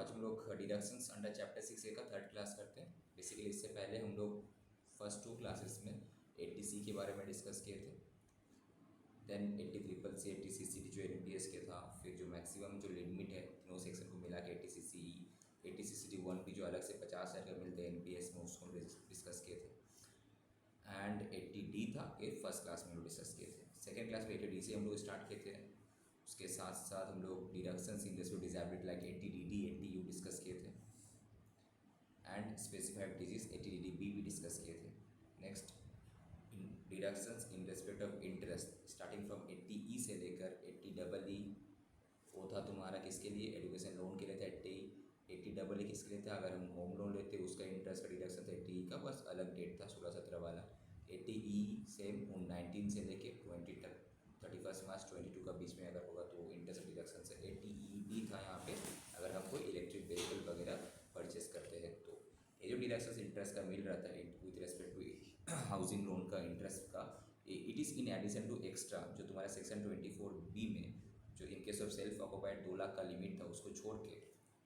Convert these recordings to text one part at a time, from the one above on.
आज हम लोग डिडक्शंस अंडर चैप्टर 6A का थर्ड क्लास करते हैं। बेसिकली इससे पहले हम लोग फर्स्ट टू क्लासेस में 80C के बारे में डिस्कस किए थे। देन 80CCC 80CCD जो NPS के था, फिर जो मैक्सिमम जो लिमिट है तीनों सेक्शन को मिला के 80CC 80CCD 1 भी जो अलग से 50,000 का मिलते हैं NPS में, उसको हम डिस्कस किए थे। एंड 80D था ये फर्स्ट क्लास में हम लोग डिस्कस किए थे। सेकेंड क्लास में 80D से हम लोग स्टार्ट किए थे। उसके साथ साथ हम लोग deductions in respect to disability like 80DD 80U discuss किए थे एंड स्पेसिफाइड डिजीज 80DDB भी डिस्कस किए थे। Next in deductions in respect of interest starting from 80E से लेकर 80EE। वो था तुम्हारा किसके लिए, एजुकेशन लोन के लिए था 80EE किसके लिए था, अगर हम होम लोन लेते उसका इंटरेस्ट का डिडक्शन था 80E का, बस अलग डेट था 16-17 वाला। 80E सेम 19 से लेके 20 तक 31 मार्च 22 का बीच में अगर होगा तो इंटरेस्ट डिडक्शन से 80EB था यहाँ पे, अगर हम कोई इलेक्ट्रिक व्हीकल वगैरह परचेस करते हैं तो। ये जो डिडक्शन इंटरेस्ट का मिल रहा था with respect to housing loan का इंटरेस्ट का, it is in addition to extra जो तुम्हारा सेक्शन 24B में जो in case of self occupied 2 lakh का लिमिट था उसको छोड़ के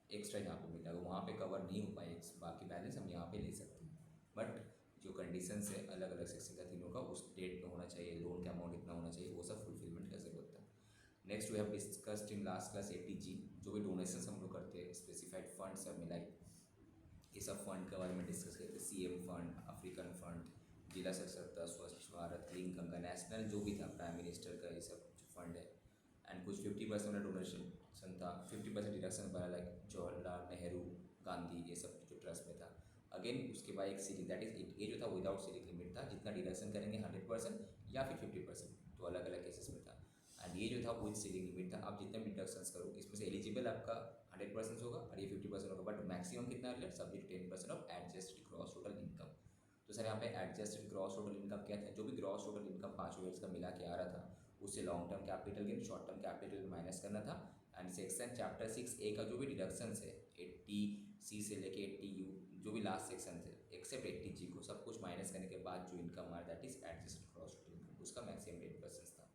एक्स्ट्रा यहाँ पे मिला, वहाँ पे कवर नहीं हो पाए, बाकी बैलेंस हम यहाँ पे ले सकते हैं। बट जो कंडीशंस है अलग अलग सेक्शन का तीनों का, उस डेट पे होना चाहिए, लोन का अमाउंट इतना होना चाहिए, वो सब फुलफिलमेंट का जरूरत है। Next we have discussed in last class 80G जो भी डोनेशन हम लोग करते हैं स्पेसिफाइड फंड सब मिला, ये सब फंड के बारे में डिस्कस करते हैं। CM फंड, अफ्रीकन फंड, जिला साक्षरता, स्वच्छ भारत, लिंक गंगा, नेशनल जो भी था प्राइम मिनिस्टर का, ये सब जो फंड है। एंड कुछ 50% डोनेशन था, 50% डिडक्शन बना लाइक जवाहरलाल नेहरू गांधी, ये सब जो ट्रस्ट में था। अगेन उसके बाद एक सीलिंग दैट इज ये जो था विदाउट सीलिंग लिमिट था, जितना डिडक्शन करेंगे 100% या फिर 50%, तो अलग अलग केसेस में था। एंड ये जो था विद सीलिंग लिमिट था, आप जितने भी डिडक्शंस करो इसमें से एलिजिबल आपका 100% होगा और ये 50% होगा, बट मैक्सिमम कितना है subject 10% of adjusted gross total income. तो सर यहाँ पे एडजस्टेड ग्रॉस टोटल इनकम क्या था, जो भी ग्रॉस टोटल इनकम 5 ईयर्स का मिला के आ रहा था उससे long term capital gain short term capital minus करना था। एंड सेक्शन चैप्टर 6A का जो भी डिडक्शंस है 80C से लेके 80U जो भी लास्ट सेक्शन थे एक्सेप्ट 80G को सब कुछ माइनस करने के बाद जो इनकम आ that is adjusted gross total income, उसका मैक्सिमम 10% था।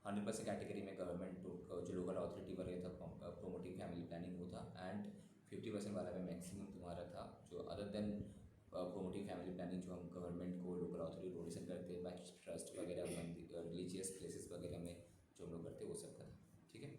100% कैटेगरी में गवर्नमेंट जो लोकल अथॉरिटी वगैरह था प्रोमोटिंग फैमिली प्लानिंग वो था। एंड 50% वाला में मैक्सिमम तुम्हारा था जो other than promoting family planning जो हम गवर्नमेंट को लोकल अथॉरिटी डोनेशन करते हैं बाकी ट्रस्ट वगैरह रिलीजियस प्लेसेस वगैरह में जो हम लोग करते हैं वो सब का था। ठीक है,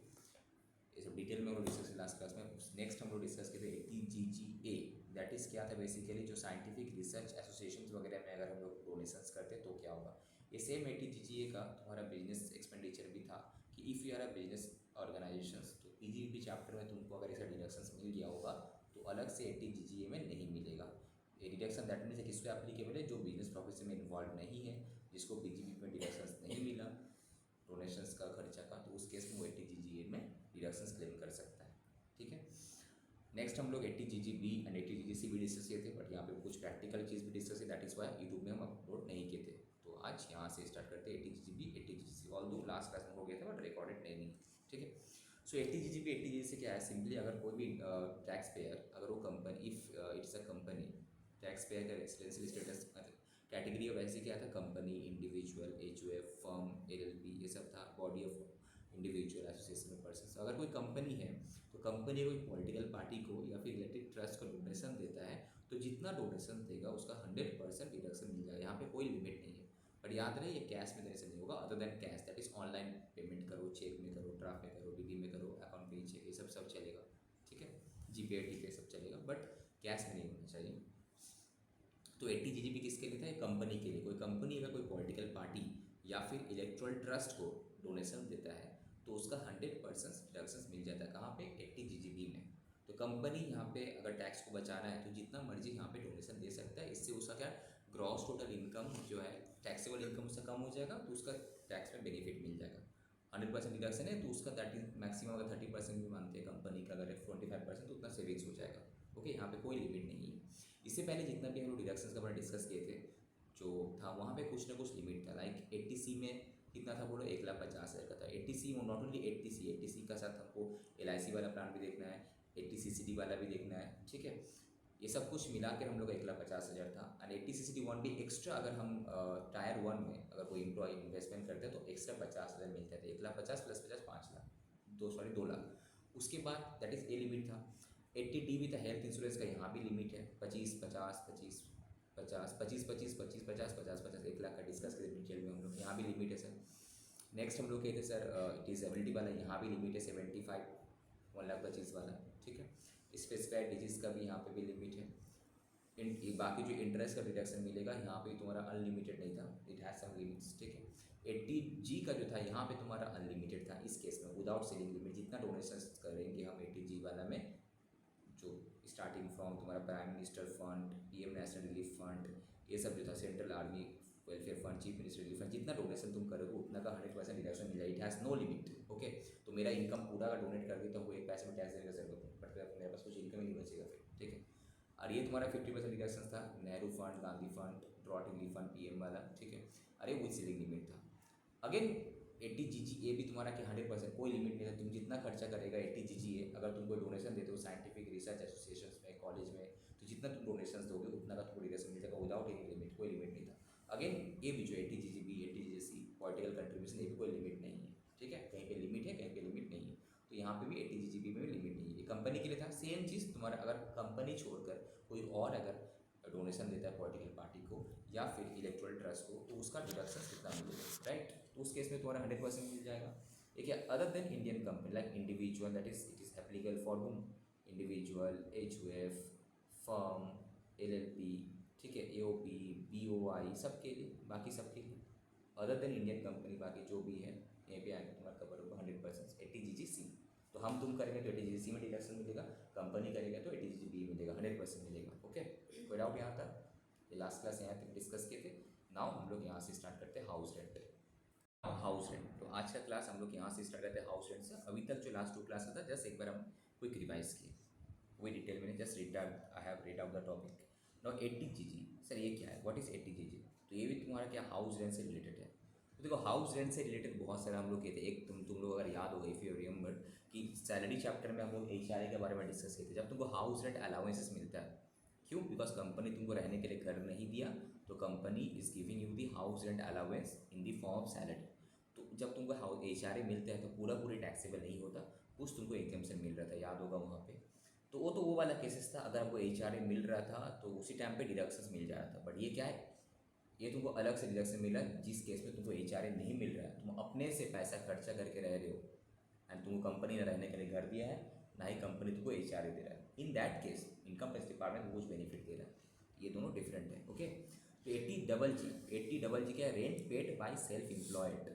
ये सब डिटेल में हम लोग डिस्कस लास्ट क्लास में। नेक्स्ट हम लोग डिस्कस किए थे 80GGA, दैट इज़ क्या था बेसिकली जो साइंटिफिक रिसर्च एसोसिएशन वगैरह में अगर हम लोग डोनेशंस करते तो क्या होगा। ये सेम 80GGA का तुम्हारा बिजनेस एक्सपेंडिचर भी था कि if you are a business organisation तो PGB चैप्टर में तुमको अगर ऐसा डिडक्शंस मिल गया होगा तो अलग से 80GGA में नहीं मिलेगा। ये डिडक्शन दैट मीन्स किसको एप्लीकेबल है, जो बिजनेस प्रोफेशन में इन्वॉल्व नहीं है, जिसको PGB में डिडक्शंस नहीं मिला डोनेशंस का खर्चा का, तो उस केस में वो 80GGA में डिडक्शंस क्लेम कर सकता है। ठीक है, नेक्स्ट हम लोग 80GGB एंड 80GGC भी डिस्कस किए थे, बट यहाँ पे कुछ प्रैक्टिकल चीज़ भी डिस्कस की, दैट इज़ वाई यूट्यूब में हम अपलोड नहीं किए थे। तो आज यहाँ से स्टार्ट करते हैं 80GGB 80GGC, although last class में हो गया था बट रिकॉर्डेड नहीं। ठीक है, सो 80GGB 80GGC क्या है, सिंपली अगर कोई भी टैक्स पेयर अगर वो company if it's a company tax payer का रेसिडेंशियल स्टेटस कैटेगरी ऑफ ऐसे क्या था, company, individual, HUF, firm, LLP, ये सब था, body of individual association of person. अगर कोई कंपनी है तो कंपनी कोई पॉलिटिकल पार्टी को या फिर इलेक्टेड ट्रस्ट को डोनेशन देता है तो जितना डोनेशन देगा उसका 100% डिडक्शन मिल जाएगा, यहाँ पे कोई लिमिट नहीं है। बट याद रहे ये कैश में देने से नहीं होगा, other than cash that is online payment करो, चेक में करो, ड्राफ्ट में करो, DD में करो, अकाउंट पे चेक, ये सब चलेगा। ठीक है, GPay TPay सब चलेगा बट कैश में नहीं होना चाहिए। तो 80GGB किसके लिए था, एक कंपनी के लिए। कोई कंपनी अगर कोई पॉलिटिकल पार्टी या फिर इलेक्टोरल ट्रस्ट को डोनेशन देता है तो उसका 100% डिडक्शन मिल जाता है, कहाँ पे, 80GGB में। तो कंपनी यहाँ पे अगर टैक्स को बचाना है तो जितना मर्जी यहाँ पे डोनेशन दे सकता है, इससे उसका क्या ग्रॉस टोटल इनकम जो है टैक्सेबल इनकम उससे कम हो जाएगा, तो उसका टैक्स में बेनिफिट मिल जाएगा। 100% डिडक्शन है तो उसका 30 मैक्सिमम अगर 30% भी मानते हैं कंपनी का, अगर 25% तो उतना सेविंग्स हो जाएगा। ओके, यहाँ पे कोई लिमिट नहीं है। इससे पहले जितना भी हम लोग डिडक्शंस का बारे डिस्कस किए थे जो था वहाँ पे कुछ ना कुछ लिमिट था, लाइक 80C में कितना था बोलो, 1,50,000 का था। 80C नॉट ओनली 80C का साथ हमको LIC वाला प्लान भी देखना है, 80CCD वाला भी देखना है। ठीक है, ये सब कुछ मिलाकर हम लोग 1,50,000 था। एंड 80CCD 1 भी एक्स्ट्रा अगर हम टायर 1 में अगर कोई एम्प्लॉय इन्वेस्टमेंट करते हैं तो एक्स्ट्रा 50,000 मिलते थे, 1,50,000 + 50 5 लाख 2 लाख। उसके बाद दैट इज़ ए लिमिट था। 80D विद हेल्थ इंश्योरेंस का यहाँ भी लिमिट है 25 50 25 50 25 25 25 50 50 50 1 लाख का डिस्कस करें डिटेल में हम लोग, यहाँ भी लिमिट है सर। नेक्स्ट हम लोग कहते हैं सर डिसेबिलिटी वाला, यहाँ भी लिमिट है 75 1,25,000 वाला, ठीक है। स्पेसिफाइड डिजीज़ का भी यहाँ पे भी लिमिट है। बाकी जो इंटरेस्ट का डिडक्शन मिलेगा यहाँ पे तुम्हारा अनलिमिटेड नहीं था, इट हैज़ सम लिमिट्स, ठीक है। 80G का जो था यहाँ पे तुम्हारा अनलिमिटेड था इस केस में, विदाउट सेलिंग लिमिट। जितना डोनेशन करेंगे हम 80G वाला में, जो स्टार्टिंग फ्रॉम तुम्हारा prime minister fund, PM national relief fund, ये सब जो था central army welfare fund, chief minister relief fund, जितना डोनेशन तुम करोगे उतना का 100% डिडक्शन मिल जाएगा। It has no limit, okay. तो मेरा इनकम पूरा अगर डोनेट कर देता हूँ 1 पैसे में टैक्स देने का जरूरत नहीं, बट मेरे पास कुछ इनकम ही नहीं बचेगा फिर, ठीक है। और ये तुम्हारा 50% डिडक्शन था Nehru fund, Gandhi fund, drought relief fund, PM वाला, ठीक है। अरे विद सीलिंग लिमिट था। अगेन 80GG ये भी तुम्हारा कि 100% कोई लिमिट नहीं है, तुम जितना खर्चा करेगा 80GG है। अगर तुम कोई डोनेशन देते हो साइंटिफिक रिसर्च एसोसिएशन में, कॉलेज में, तो जितना तुम डोनेशन दोगे उतना का तुमको डिडक्शन मिल जाएगा विदाउट एनी लिमिट, कोई लिमिट नहीं था। अगेन ये भी जो 80GG 80GC पॉलिटिकल कंट्रीब्यूशन, ये भी कोई लिमिट नहीं है, ठीक है। कहीं पे लिमिट है, कहीं पे लिमिट नहीं है। तो यहाँ पे भी 80GG में भी लिमिट नहीं है। ये कंपनी के लिए था। सेम चीज़ तुम्हारा अगर कंपनी छोड़कर कोई और अगर डोनेशन देता है पॉलिटिकल पार्टी को या फिर इलेक्टोरल ट्रस्ट को, तो उसका डिडक्शन कितना मिलेगा, राइट। तो उस केस में तुम्हारा 100% मिल जाएगा। ठीक है। Other than Indian company like individual, that is it is applicable for हुम, इंडिविजुअल, HUF, फर्म, LLP, ठीक है, AOP, BOI, सबके लिए, बाकी सबके लिए। अदर देन इंडियन कंपनी बाकी जो भी है यहीं पे आएगा तुम्हारा कवर होगा 100%। 80GG तो हम तुम करेंगे तो 80GC में डिडक्शन मिलेगा, कंपनी करेगा तो 80GB मिलेगा, 100% मिलेगा, ओके। कोई डाउट यहाँ तक? ये लास्ट क्लास यहाँ तक डिस्कस किए थे। नाउ हम लोग यहाँ से स्टार्ट करते हैं हाउस रेंट। हाउस रेंट, तो आज का क्लास हम लोग यहाँ से स्टार्ट करते हैं हाउस रेंट से। अभी तक जो लास्ट 2 क्लास था जस्ट एक बार हम क्विक रिवाइज किए, वही डिटेल में just read out, I have read out the topic. Now 80GG, sir ये क्या है, व्हाट इज़ 80GG? तो ये भी तुम्हारा क्या हाउस रेंट से रिलेटेड है। तो देखो हाउस रेंट से रिलेटेड बहुत सारे हम लोग किए थे। एक तुम लोग अगर याद होगा, इफ़ यू रिमेंबर, कि सैलरी चैप्टर में हम लोग HRA के बारे में डिस्कस किए थे। जब तुमको हाउस रेंट अलाउंसेस मिलता है, क्यों? बिकॉज कंपनी तुमको रहने के लिए घर नहीं दिया, तो company is giving you the house rent allowance in the form of salary. तो जब तुमको HRA मिलता है तो पूरी टैक्सेबल नहीं होता, कुछ तुमको एग्जम्पशन मिल रहा था, याद होगा वहाँ पे। तो वो वाला केसेस था। अगर आपको HRA मिल रहा था तो उसी टाइम पे डिडक्शंस मिल जा रहा था। बट ये क्या है, ये तुमको अलग से डिडक्शन मिला। जिस केस में तुमको HRA नहीं मिल रहा है, तुम अपने से पैसा खर्चा करके रह रहे हो एंड तुमको कंपनी ने रहने के लिए घर दिया है, ना ही कंपनी तुमको HRA दे रहा है, in that case income tax department कुछ बेनिफिट दे रहा है। ये दोनों डिफरेंट है, ओके। तो 80GG क्या है? Rent paid by self employed,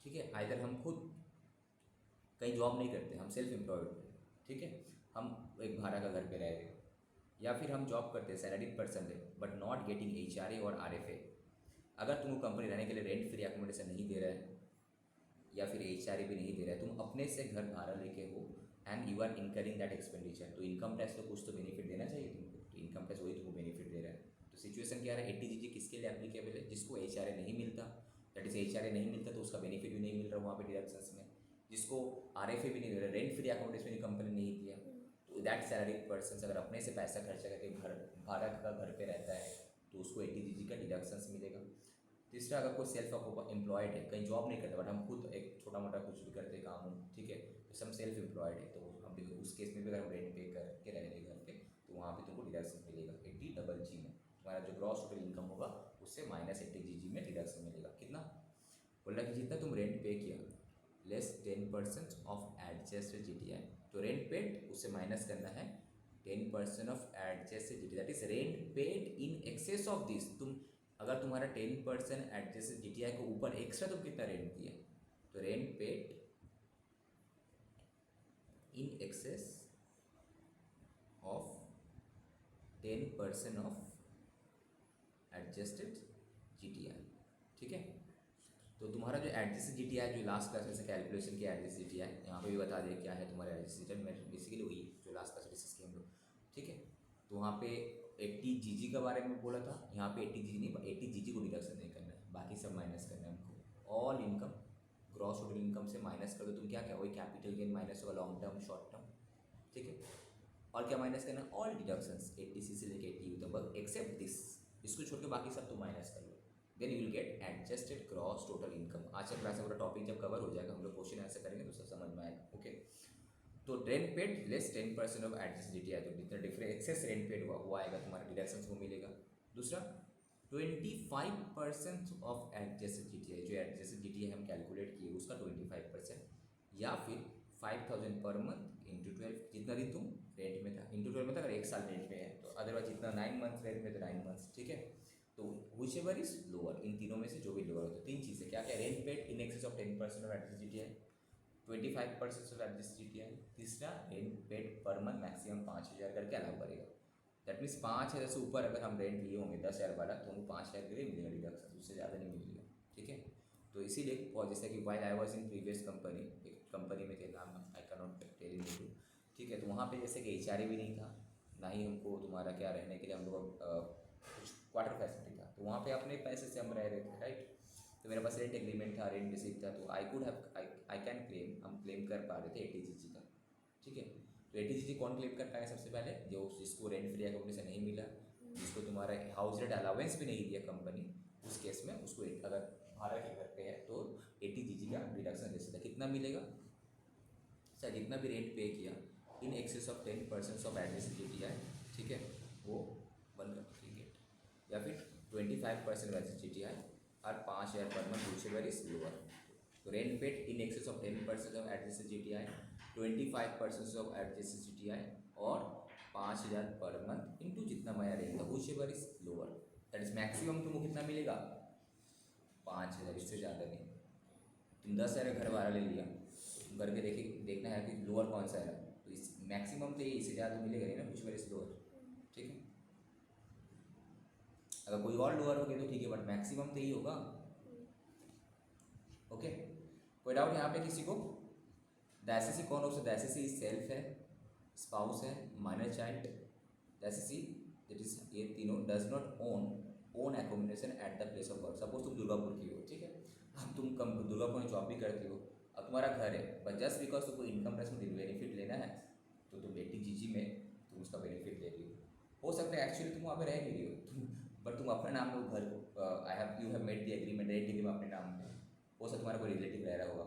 ठीक है। आइदर हम खुद कहीं जॉब नहीं करते, हम सेल्फ एम्प्लॉयड, ठीक है, हम एक भाड़ा का घर पे रह रहे हो, या फिर हम जॉब करते हैं सैलरीड पर्सन है बट नॉट गेटिंग HRA और RFA। अगर तुमको कंपनी रहने के लिए रेंट फ्री एकोमोडेशन नहीं दे रहा है या फिर HRA भी नहीं दे रहा है, तुम अपने से घर भाड़ा लेके हो and you are incurring that expenditure, तो इनकम टैक्स तो कुछ तो बेनिफिट देना चाहिए तुमको। तो इनकम टैक्स वही तुमको बेनिफिट दे रहा है। तो सिचुएशन क्या है? 80GG किसके लिए एप्लीकेबल है? जिसको HRA नहीं मिलता, दैट इज HRA नहीं मिलता तो उसका बेनिफिट भी नहीं मिल रहा वहाँ पे डिडक्शंस में। जिसको RFA भी नहीं दे रहा, रेंट फ्री एकोमोडेशन कंपनी नहीं दिया, तो दैट सैलरी पर्सन अगर अपने से पैसा खर्चा करके घर भाड़ा का घर पे रहता है तो उसको 80GG का डिडक्शंस मिलेगा। तीसरा, अगर कोई सेल्फ एम्प्लॉयड है, कहीं जॉब नहीं करता बट हम खुद एक छोटा मोटा कुछ भी करते काम हो, ठीक है, तो सब सेल्फ एम्प्लॉयड है, तो हम भी उस केस में भी अगर हम रेंट पे करके रह रहे घर पे, तो वहाँ पे तुमको डिडक्शन मिलेगा 80GG में। तुम्हारा जो ग्रॉस टोटल इनकम होगा उससे माइनस 80GG में डिडक्शन मिलेगा। कितना बोल रहा है कि जितना तुम रेंट पे किया लेस 10% ऑफ एडजस्टेड GTI, तो रेंट पेड उससे माइनस करना है 10% of adjusted GTI, that is rent paid in excess of this. तुम अगर तुम्हारा 10% एडजस्टेड GTI को ऊपर एक्स्ट्रा तुम कितना रेंट दिया, तो rent paid in excess of 10% of adjusted GTI, ठीक है। तो तुम्हारा जो एडजस्टेड GTI जो लास्ट क्लास में से कैलकुलेशन किया एडजस्टेड GTI, यहाँ पे भी बता दें क्या है तुम्हारा एडजस्टेड GTI, मैं बेसिकली वही जो लास्ट क्लास डिस्कस किए हम लोग, ठीक है। तो वहाँ पे 80GG के बारे में बोला था, यहाँ पे 80GG नहीं, 80GG को डिडक्शन नहीं करना है, बाकी सब माइनस करना है हमको। All income gross total income से माइनस कर दो तुम, क्या क्या वही कैपिटल गेन माइनस होगा, लॉन्ग टर्म शॉर्ट टर्म, ठीक है। और क्या माइनस करना है? ऑल डिडक्शंस 80C से लेके 80U तक एक्सेप्ट दिस, इसको छोड़ के बाकी सब तुम माइनस कर लो, then you will get adjusted gross total income. आज का क्लास में पूरा टॉपिक जब कवर हो जाएगा, हम लोग क्वेश्चन आंसर करेंगे तो सब समझ में आएगा, ओके। तो rent paid less 10% of adjust GTI, तो जितना डिफरेंस एक्सेस रेंट पेड हुआ वो आएगा तुम्हारा डिडक्शन को मिलेगा। दूसरा 25% ऑफ एडजस्ट GTI, जो एडजस्ट GTI हम कैलकुलेट किए उसका 25%, या फिर 5000 पर मंथ इंटू 12, जितना दिन तुम रेंट में था इंटू 12 में था, अगर 1 साल रेंट में है तो अदरवाइज जितना 9 मंथ रेंट में तो 9 मंथ्स, ठीक है। तो विच एवर इज लोअर, इन तीनों में से जो भी लोअर होता है, 3 चीज़ें क्या क्या, rent paid in excess of 10% of adjust GTI, 25% of adjust GTI, तीसरा rent paid per month maximum 5000 करके अलाउ करेगा। दैट मीन्स 5000 से ऊपर अगर हम रेंट लिए होंगे 10,000 वाला तो हमको 5000 के लिए मिलेगा डिडक्शन, उससे ज़्यादा नहीं मिलेगा, ठीक है। तो इसीलिए, और जैसे कि while I was in previous company, एक कंपनी में थे, नाम I can not tell you, ठीक है। तो वहाँ पे जैसे कि HRA भी नहीं था, ना ही हमको तुम्हारा क्या रहने के लिए हम लोग कुछ क्वार्टर फैसिलिटी था, तो वहाँ पे अपने पैसे से हम रह रहे थे, राइट। तो मेरे पास रेंट एग्रीमेंट था, रेंट रिसीप्ट था, तो आई कैन क्लेम, हम क्लेम कर पा रहे थे 80GG का, ठीक है। तो 80GG कौन क्लेम कर पाएगा सबसे पहले, जो जिसको रेंट फ्री अकोमोडेशन नहीं मिला, जिसको तुम्हारा हाउस रेंट अलाउंस भी नहीं दिया कंपनी, उस केस में उसको अगर भाड़ा के घर पे है तो 80GG का डिडक्शन दे सकता है। कितना मिलेगा सर, जितना भी रेंट पे किया इन excess of 10% of adjust GTI, ठीक है, वो बंद कर देंगे, या फिर 25% एडजस्ट GTI और 5000 per month, whichever is lower. तो rent paid in excess of 10% of adjust GTI, 25% of adjust GTI और 5000 पर मंथ इंटू जितना मेरा रेंट था, which ever is lower, that is maximum तुमको कितना मिलेगा 5000, इससे ज़्यादा नहीं। तुम 10,000 घर वाला ले लिया, तुम करके देखना है कि लोअर कौन सा है, तो इस मैक्सिमम तो ये, इससे ज़्यादा तो मिलेगा नहीं ना, विच एवर इज लोअर, ठीक है। अगर कोई और लोअर हो गया तो ठीक है, बट मैक्सिमम तो यही होगा, ओके। कोई डाउट यहाँ पे किसी को? द एसएससी कौन हो सकता है? एसएससी सेल्फ है, स्पाउस है, minor child. The assessee that is, ये तीनों does not own accommodation at the place of work. Suppose तुम दुर्गापुर की हो, ठीक है, अब तुम दुर्गापुर में जॉब भी करती हो, अब तुम्हारा घर है, बट जस्ट बिकॉज तुमको इनकम टैक्स में बेनिफिट लेना है तो तुम 80GG में तुम उसका बेनिफिट ले रही हो सकता है एक्चुअली तुम वहाँ पे रह नहीं रही हो, बट तुम अपने नाम पे घर, you have made the agreement, rent agreement अपने नाम पे, हो सकता तुम्हारा कोई रिलेटिव रह रहा होगा,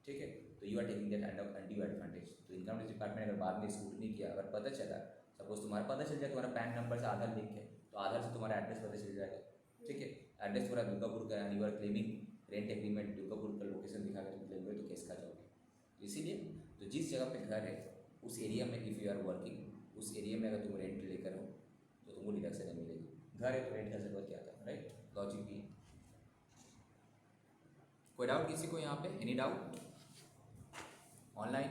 ठीक है, तो you are taking that kind of undue advantage. तो इनकम टैक्स डिपार्टमेंट अगर बाद में स्क्रूटनी किया, अगर पता चला, सपोज तुम्हारा पता चल जाए तुम्हारा पैन नंबर से आधार लिंक है, तो आधार से तुम्हारा एड्रेस पता चल जाएगा, ठीक है, एड्रेस तुम्हारा दुर्गापुर का है, you are claiming rent agreement Durgapur का लोकेशन दिखा कर तुम क्लेम करो तो केस खा जाओगे। तो इसीलिए तो जिस जगह पे घर है उस एरिया में इफ़ यू आर वर्किंग, उस एरिया में अगर तुम रेंट लेकर हो तो तुमको डिडक्शन नहीं मिलेगी। घर है तो रेंट का जरूरत क्या था, राइट, लॉजिक भी। कोई डाउट किसी को यहाँ पे? Any doubt? ऑनलाइन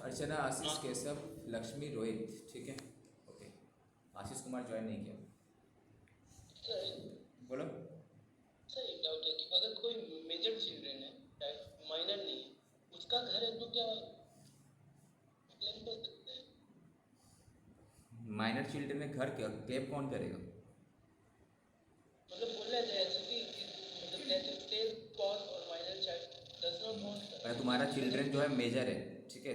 अर्चना, आशीष, केशव, लक्ष्मी, रोहित, ठीक है, ओके। आशीष कुमार ज्वाइन नहीं किया, बोलो। सर एक डाउट है कि अगर कोई मेजर चिल्ड्रन है, माइनर नहीं है, उसका घर है तो क्या क्लेम कर सकते हैं? माइनर चिल्ड्रन में घर क्लेम कौन करेगा? मतलब बोला जाए ऐसे कि मतलब जैसे सेल्फ स्पाउस और minor child does not want, अगर तुम्हारा चिल्ड्रन जो है मेजर है, ठीक है,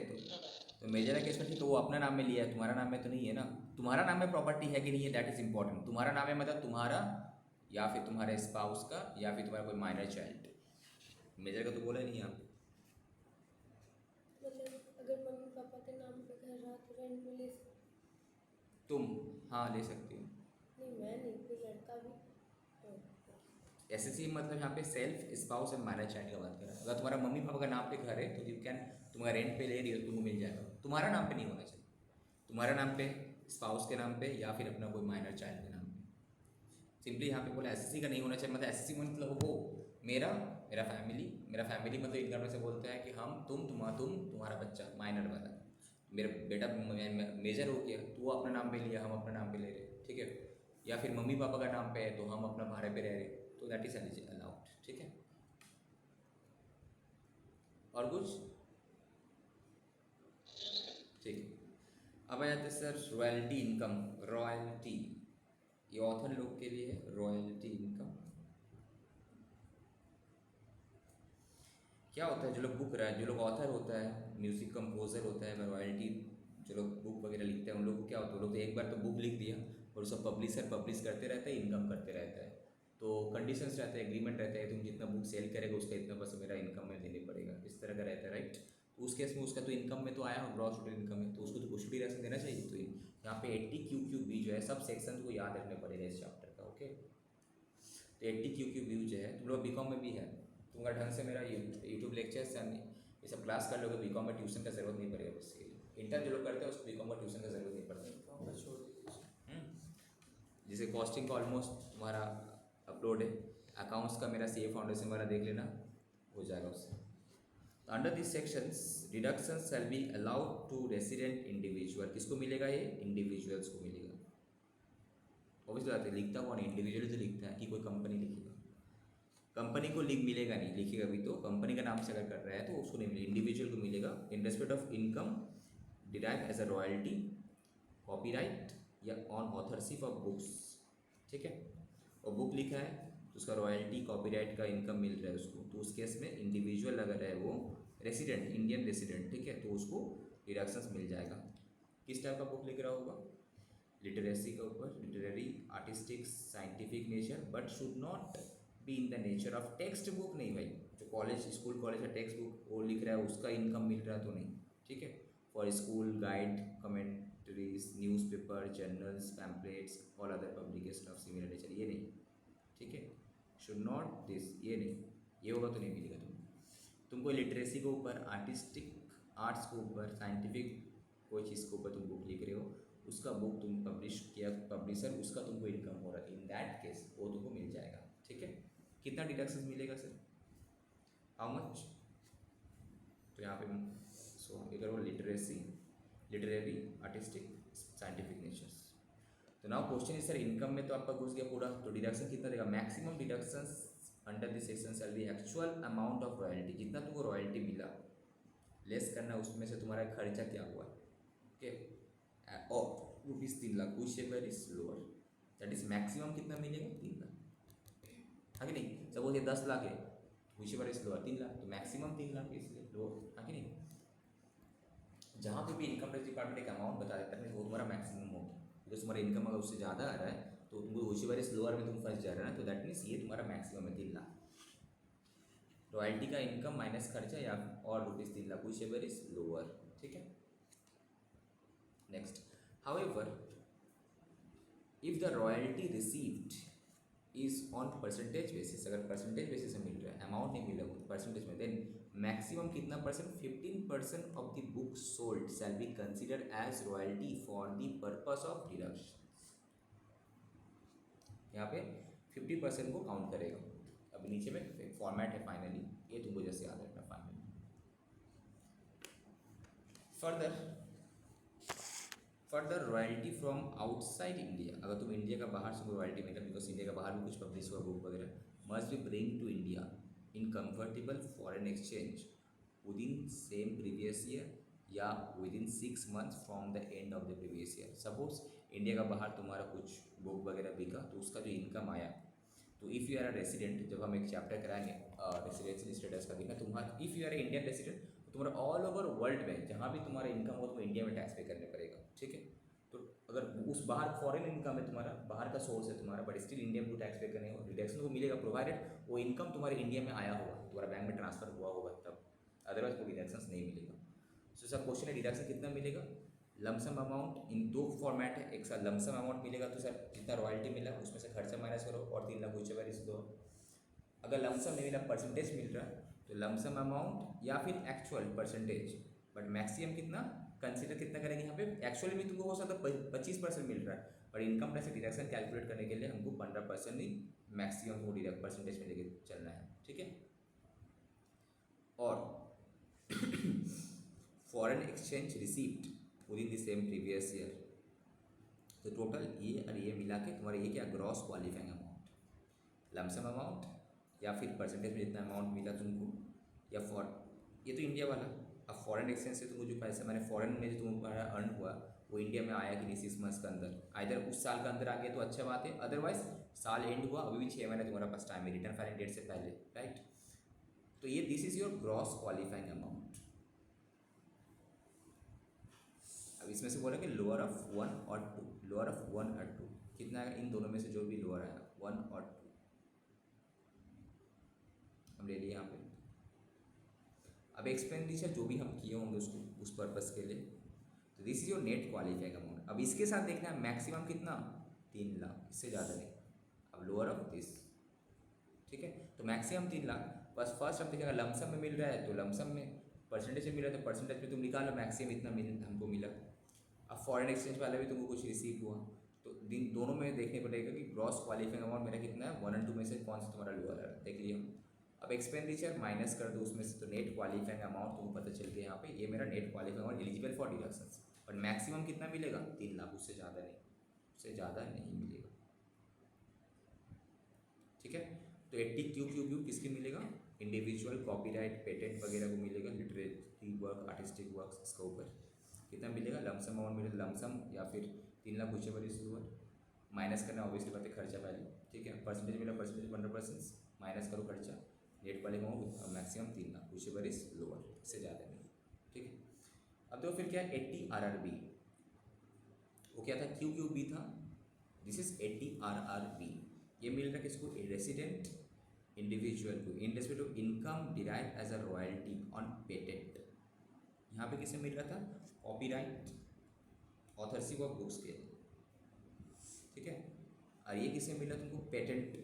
तो मेजर है केस में, ठीक है, वो अपने नाम में लिया है, तुम्हारा नाम में तो नहीं है ना। तुम्हारा नाम में प्रॉपर्टी है कि नहीं है, दैट इज इंपॉर्टेंट। तुम्हारा नाम है मतलब तुम्हारा या फिर तुम्हारे स्पाउस का या फिर तुम्हारा कोई माइनर चाइल्ड। मेजर का तो बोला नहीं यहाँ पे। मतलब अगर मम्मी पापा के नाम पे घर रहा तो रेंट में ले सकते? तुम हाँ ले सकती हो। नहीं मैं नहीं, कोई लड़का भी एसएससी मतलब यहाँ पे self, spouse and minor child का बात कर रहा है। अगर तुम्हारा मम्मी पापा का नाम पे घर है तो यू कैन, तुम्हारा रेंट पे ले रही हो तुमको मिल जाएगा। तुम्हारा नाम पे नहीं होना चाहिए, तुम्हारा नाम पे, स्पाउस के नाम पे या फिर अपना कोई माइनर चाइल्ड के नाम पे। सिंपली यहाँ पे बोला एसएससी का नहीं होना चाहिए, मतलब एसएससी मतलब वो मेरा मेरा फैमिली मतलब इनकम से बोलता है कि हम तुम्हारा बच्चा माइनर वाला, मेरा बेटा मेजर हो गया तो वो अपना नाम पे लिया, हम अपना नाम पे ले रहे, ठीक है, या फिर मम्मी पापा का नाम पे है तो हम अपना भाड़े पे रह रहे, तो दैट इज अलाउड, ठीक है। और कुछ? ठीक है, अब आ जाते हैं सर रॉयल्टी इनकम। रॉयल्टी ये ऑथर लोग के लिए है। रॉयल्टी इनकम क्या होता है? जो लोग बुक रहा है, जो लोग ऑथर होता है, म्यूजिक कंपोजर होता है, रॉयल्टी जो लोग बुक वगैरह लिखते हैं उन लोग को क्या होता है, वो लोग तो एक बार तो बुक लिख दिया और उसका पब्लिशर पब्लिश करते रहता है, इनकम करते रहता है। तो कंडीशंस रहता है, एग्रीमेंट रहता है, तुम जितना बुक सेल करेगा उसका इतना % मेरा इनकम में देने पड़ेगा, इस तरह का रहता है, राइट। उस केस में उसका तो इनकम में तो आया हो, ग्रॉस टोटल इनकम में, तो उसको तो कुछ भी डिडक्शन देना चाहिए। तो यहाँ पे 80 QQ जो है सब सेक्शन को याद रखने पड़ेगा इस चैप्टर का। ओके, तो 80 QQ जो है तुम लोग बीकॉम में भी है, तुम अगर ढंग से मेरा यूट्यूब लेक्चर्स ये सब क्लास कर लोगे, बीकॉम में ट्यूशन का जरूरत नहीं पड़ेगा। बेसिकली इंटर जो लोग करते हैं उसको बीकॉम का ट्यूशन का जरूरत नहीं पड़ता। छोड़ दीजिए। जैसे कॉस्टिंग का ऑलमोस्ट तुम्हारा अपलोड है, अकाउंट्स का मेरा CA फाउंडेशन वाला देख लेना, हो जाएगा उससे। Under this sections deduction shall be allowed to resident individual. किसको मिलेगा ये? इंडिविजुअल्स को मिलेगा। ऑब्वियसली बात है, लिखता कौन? इंडिविजुअल तो लिखता है कि कोई कंपनी लिखेगा, कंपनी को लिख मिलेगा नहीं, लिखेगा भी तो कंपनी का नाम से अगर कर रहा है तो उसको नहीं मिलेगा, इंडिविजुअल को मिलेगा। In respect of income derive as a royalty, copyright या ऑन ऑथरशिप ऑफ बुक्स। ठीक है, और बुक लिखा है तो उसका रॉयल्टी कॉपीराइट का इनकम मिल रहा है उसको, तो उस केस में इंडिविजुअल अगर है वो रेसिडेंट, इंडियन रेसिडेंट, ठीक है, तो उसको डिडक्शंस मिल जाएगा। किस टाइप का बुक लिख रहा होगा? लिटरेसी के ऊपर, literary, artistic, scientific nature, but should not be in the nature of text book. नहीं भाई, जो कॉलेज स्कूल कॉलेज का टेक्स्ट बुक वो लिख रहा है उसका इनकम मिल रहा है तो नहीं। ठीक है, for school guide, commentaries, newspaper, journals, pamphlets, all other publication of similar nature, ये नहीं। ठीक है, शुड नॉट दिस, ये नहीं, ये होगा तो नहीं मिलेगा तुमको लिटरेसी के ऊपर, आर्टिस्टिक आर्ट्स के ऊपर, साइंटिफिक कोई चीज़ के ऊपर तुम बुक लिख रहे हो, उसका बुक तुम पब्लिश किया, पब्लिशर उसका तुमको इनकम हो रहा है, इन दैट केस वो तुमको मिल जाएगा। ठीक है, कितना डिडक्शन मिलेगा सर? How much? तो यहाँ पे सो इधर वो literacy, literary, artistic, scientific natures. तो now question is sir income में तो आपका घुस गया पूरा, तो डिडक्शन कितना देगा? Maximum deductions under this section shall be actual amount of royalty, जितना तुमको रॉयल्टी मिला लेस करना उसमें से तुम्हारा खर्चा क्या हुआ। ओके, और ₹3 lakh, which share is lower, that is maximum कितना मिलेगा? 3 लाख। हाँ कि नहीं? सपोज ये 10 लाख है, which share is lower 3 lakh, तो मैक्सिमम 3 लाख इसलिए लोअर। हाँ कि नहीं? जहाँ पे भी इनकम टैक्स डिपार्टमेंट एक अमाउंट बता देता है वो तुम्हारा मैक्सिमम होगा, बिकॉज तुम्हारा इनकम अगर उससे ज़्यादा आ रहा है तो तुमको व्हिचएवर इज लोअर में तुम फंस जा रहे हो ना, तो दैट मीन्स ये तुम्हारा मैक्सिमम है 3 लाख। रॉयल्टी का इनकम माइनस खर्चा या और ₹3 लाख, व्हिचएवर इज लोअर। ठीक है, next, however if the royalty received is on percentage basis, अगर परसेंटेज बेसिस में मिल रहा है, अमाउंट नहीं मिला परसेंटेज में, देन मैक्सिमम कितना percent? 15% of the book sold shall be considered as royalty for the purpose of deduction. यहाँ पे 50% को काउंट करेगा। अब नीचे में फॉर्मेट है फाइनली, ये तुमको जैसे याद रखना finally. Further royalty from outside India, अगर तुम इंडिया का बाहर से रॉयल्टी मिलेगा, बिकॉज इंडिया का बाहर भी कुछ पब्लिश हुआ बुक वगैरह, must be bring to India in comfortable foreign exchange within same previous year या within 6 months from the end of the previous year. Suppose India का बाहर तुम्हारा कुछ बुक वगैरह बिका, तो उसका जो इनकम आया, तो if you are a resident, जब हम एक चैप्टर कराएंगे रेसिडेंशियल स्टेटस का देखना, तुम्हारा if you are a Indian resident, तो तुम्हारा ऑल ओवर वर्ल्ड में जहाँ भी तुम्हारा इनकम हो तो इंडिया में टैक्स पे करने पड़ेगा। ठीक है, तो अगर उस बाहर फॉरेन इनकम है तुम्हारा, बाहर का सोर्स है तुम्हारा, बट स्टिल इंडिया में टैक्स पे करने हो, डिडक्शन को मिलेगा प्रोवाइडेड वो इनकम तुम्हारे इंडिया में आया होगा, तुम्हारा बैंक में ट्रांसफर हुआ होगा तब, अदरवाइज कोई डिडक्शन नहीं मिलेगा। सो सर क्वेश्चन है डिडक्शन कितना मिलेगा? लमसम अमाउंट इन 2 फॉर्मेट है, एक साथ लमसम अमाउंट मिलेगा तो सर जितना रॉयल्टी मिला उसमें से खर्चा माइनस करो और 3 लाख व्हिचएवर इज लोअर। अगर लमसम नहीं मिला, परसेंटेज मिल रहा है, तो लमसम अमाउंट या फिर एक्चुअल परसेंटेज, बट मैक्सिमम कितना कंसीडर कितना करेंगे यहाँ पे? एक्चुअली भी तुमको हो सकता है 25% मिल रहा है, पर इनकम टैक्स डिडक्शन कैलकुलेट करने के लिए हमको 15% ही मैक्सिमम को डिडक्ट परसेंटेज में लेके चलना है। ठीक है, और foreign exchange receipt with in the same previous year, तो टोटल ये और ये मिला के तुम्हारा ये क्या? Gross qualifying amount, lump sum amount या फिर परसेंटेज में जितना अमाउंट मिला तुमको, या ये तो इंडिया वाला। अब फॉरेन एक्सचेंज से तुमको जो पैसा मैंने फॉरेन में जो तुम्हारा अर्न हुआ वो इंडिया में आया कि नहीं 6 months के अंदर, आइदर उस साल का अंदर आ गया तो अच्छा बात है, अदरवाइज साल एंड हुआ अभी भी 6 महीने तुम्हारा पास टाइम है रिटर्न फाइलिंग डेट से पहले, राइट? तो ये this is your gross qualifying amount. अब इसमें से बोला कि लोअर ऑफ 1 और 2, लोअर ऑफ 1 और 2 कितना है? इन दोनों में से जो भी लोअर आया 1 और 2 हम ले लिए यहाँ पे। अब एक्सपेंडिचर जो भी हम किए होंगे उसको उस पर्पज़ के लिए, तो this is your net qualifying amount. अब इसके साथ देखना है मैक्सिमम कितना, 3 लाख, इससे ज़्यादा नहीं। अब लोअर ऑफ दिस, ठीक है, तो मैक्सिमम 3 लाख। बस फर्स्ट हम देखेंगे लमसम में मिल रहा है तो लमसम में, परसेंटेज में मिल रहा है तो परसेंटेज में तुम निकालो मैक्सिमम इतना हमको मिला। अब फॉरेन एक्सचेंज वाला भी तुमको कुछ रिसीव हुआ, तो दोनों में देखने पड़ेगा कि ग्रॉस क्वालिफाइंग अमाउंट मेरा कितना है, 1 और 2 में से कौन सा तुम्हारा लोअर है, देख लिया। अब एक्सपेंडिचर माइनस कर दो उसमें से, तो नेट क्वालिफाइंग अमाउंट तुमको पता चल गया यहाँ पे, ये मेरा net qualifying amount eligible for deductions. But maximum कितना मिलेगा, 3 लाख, उससे ज़्यादा नहीं, उससे ज़्यादा नहीं मिलेगा, ठीक है। तो 80 क्यू किसके मिलेगा, इंडिविजुअल कॉपीराइट पेटेंट वगैरह को मिलेगा, लिटरेरी वर्क आर्टिस्टिक वर्क, इसका ऊपर कितना मिलेगा, लमसम अमाउंट मिलेगा, लमसम या फिर 3 lakh whichever is lower. Minus करना ऑब्वियसली बात है खर्चा पहले, ठीक है। परसेंटेज मिला, परसेंटेज 100%, माइनस करो खर्चा, नेट वाले amount maximum 3 lakh, whichever is lower, इससे ज़्यादा नहीं, ठीक है। अब तो फिर क्या है 80 RRB, वो क्या था, QQB था, दिस इज 80 RRB। ये मिल रहा है किसको, रेसिडेंट इंडिविजुअल को, in respect of income derive as a royalty on patent. यहाँ पे किसे मिल रहा था, कॉपीराइट ऑथरशिप ऑफ बुक्स के, ठीक है। और ये किसे मिला तुमको, पेटेंट।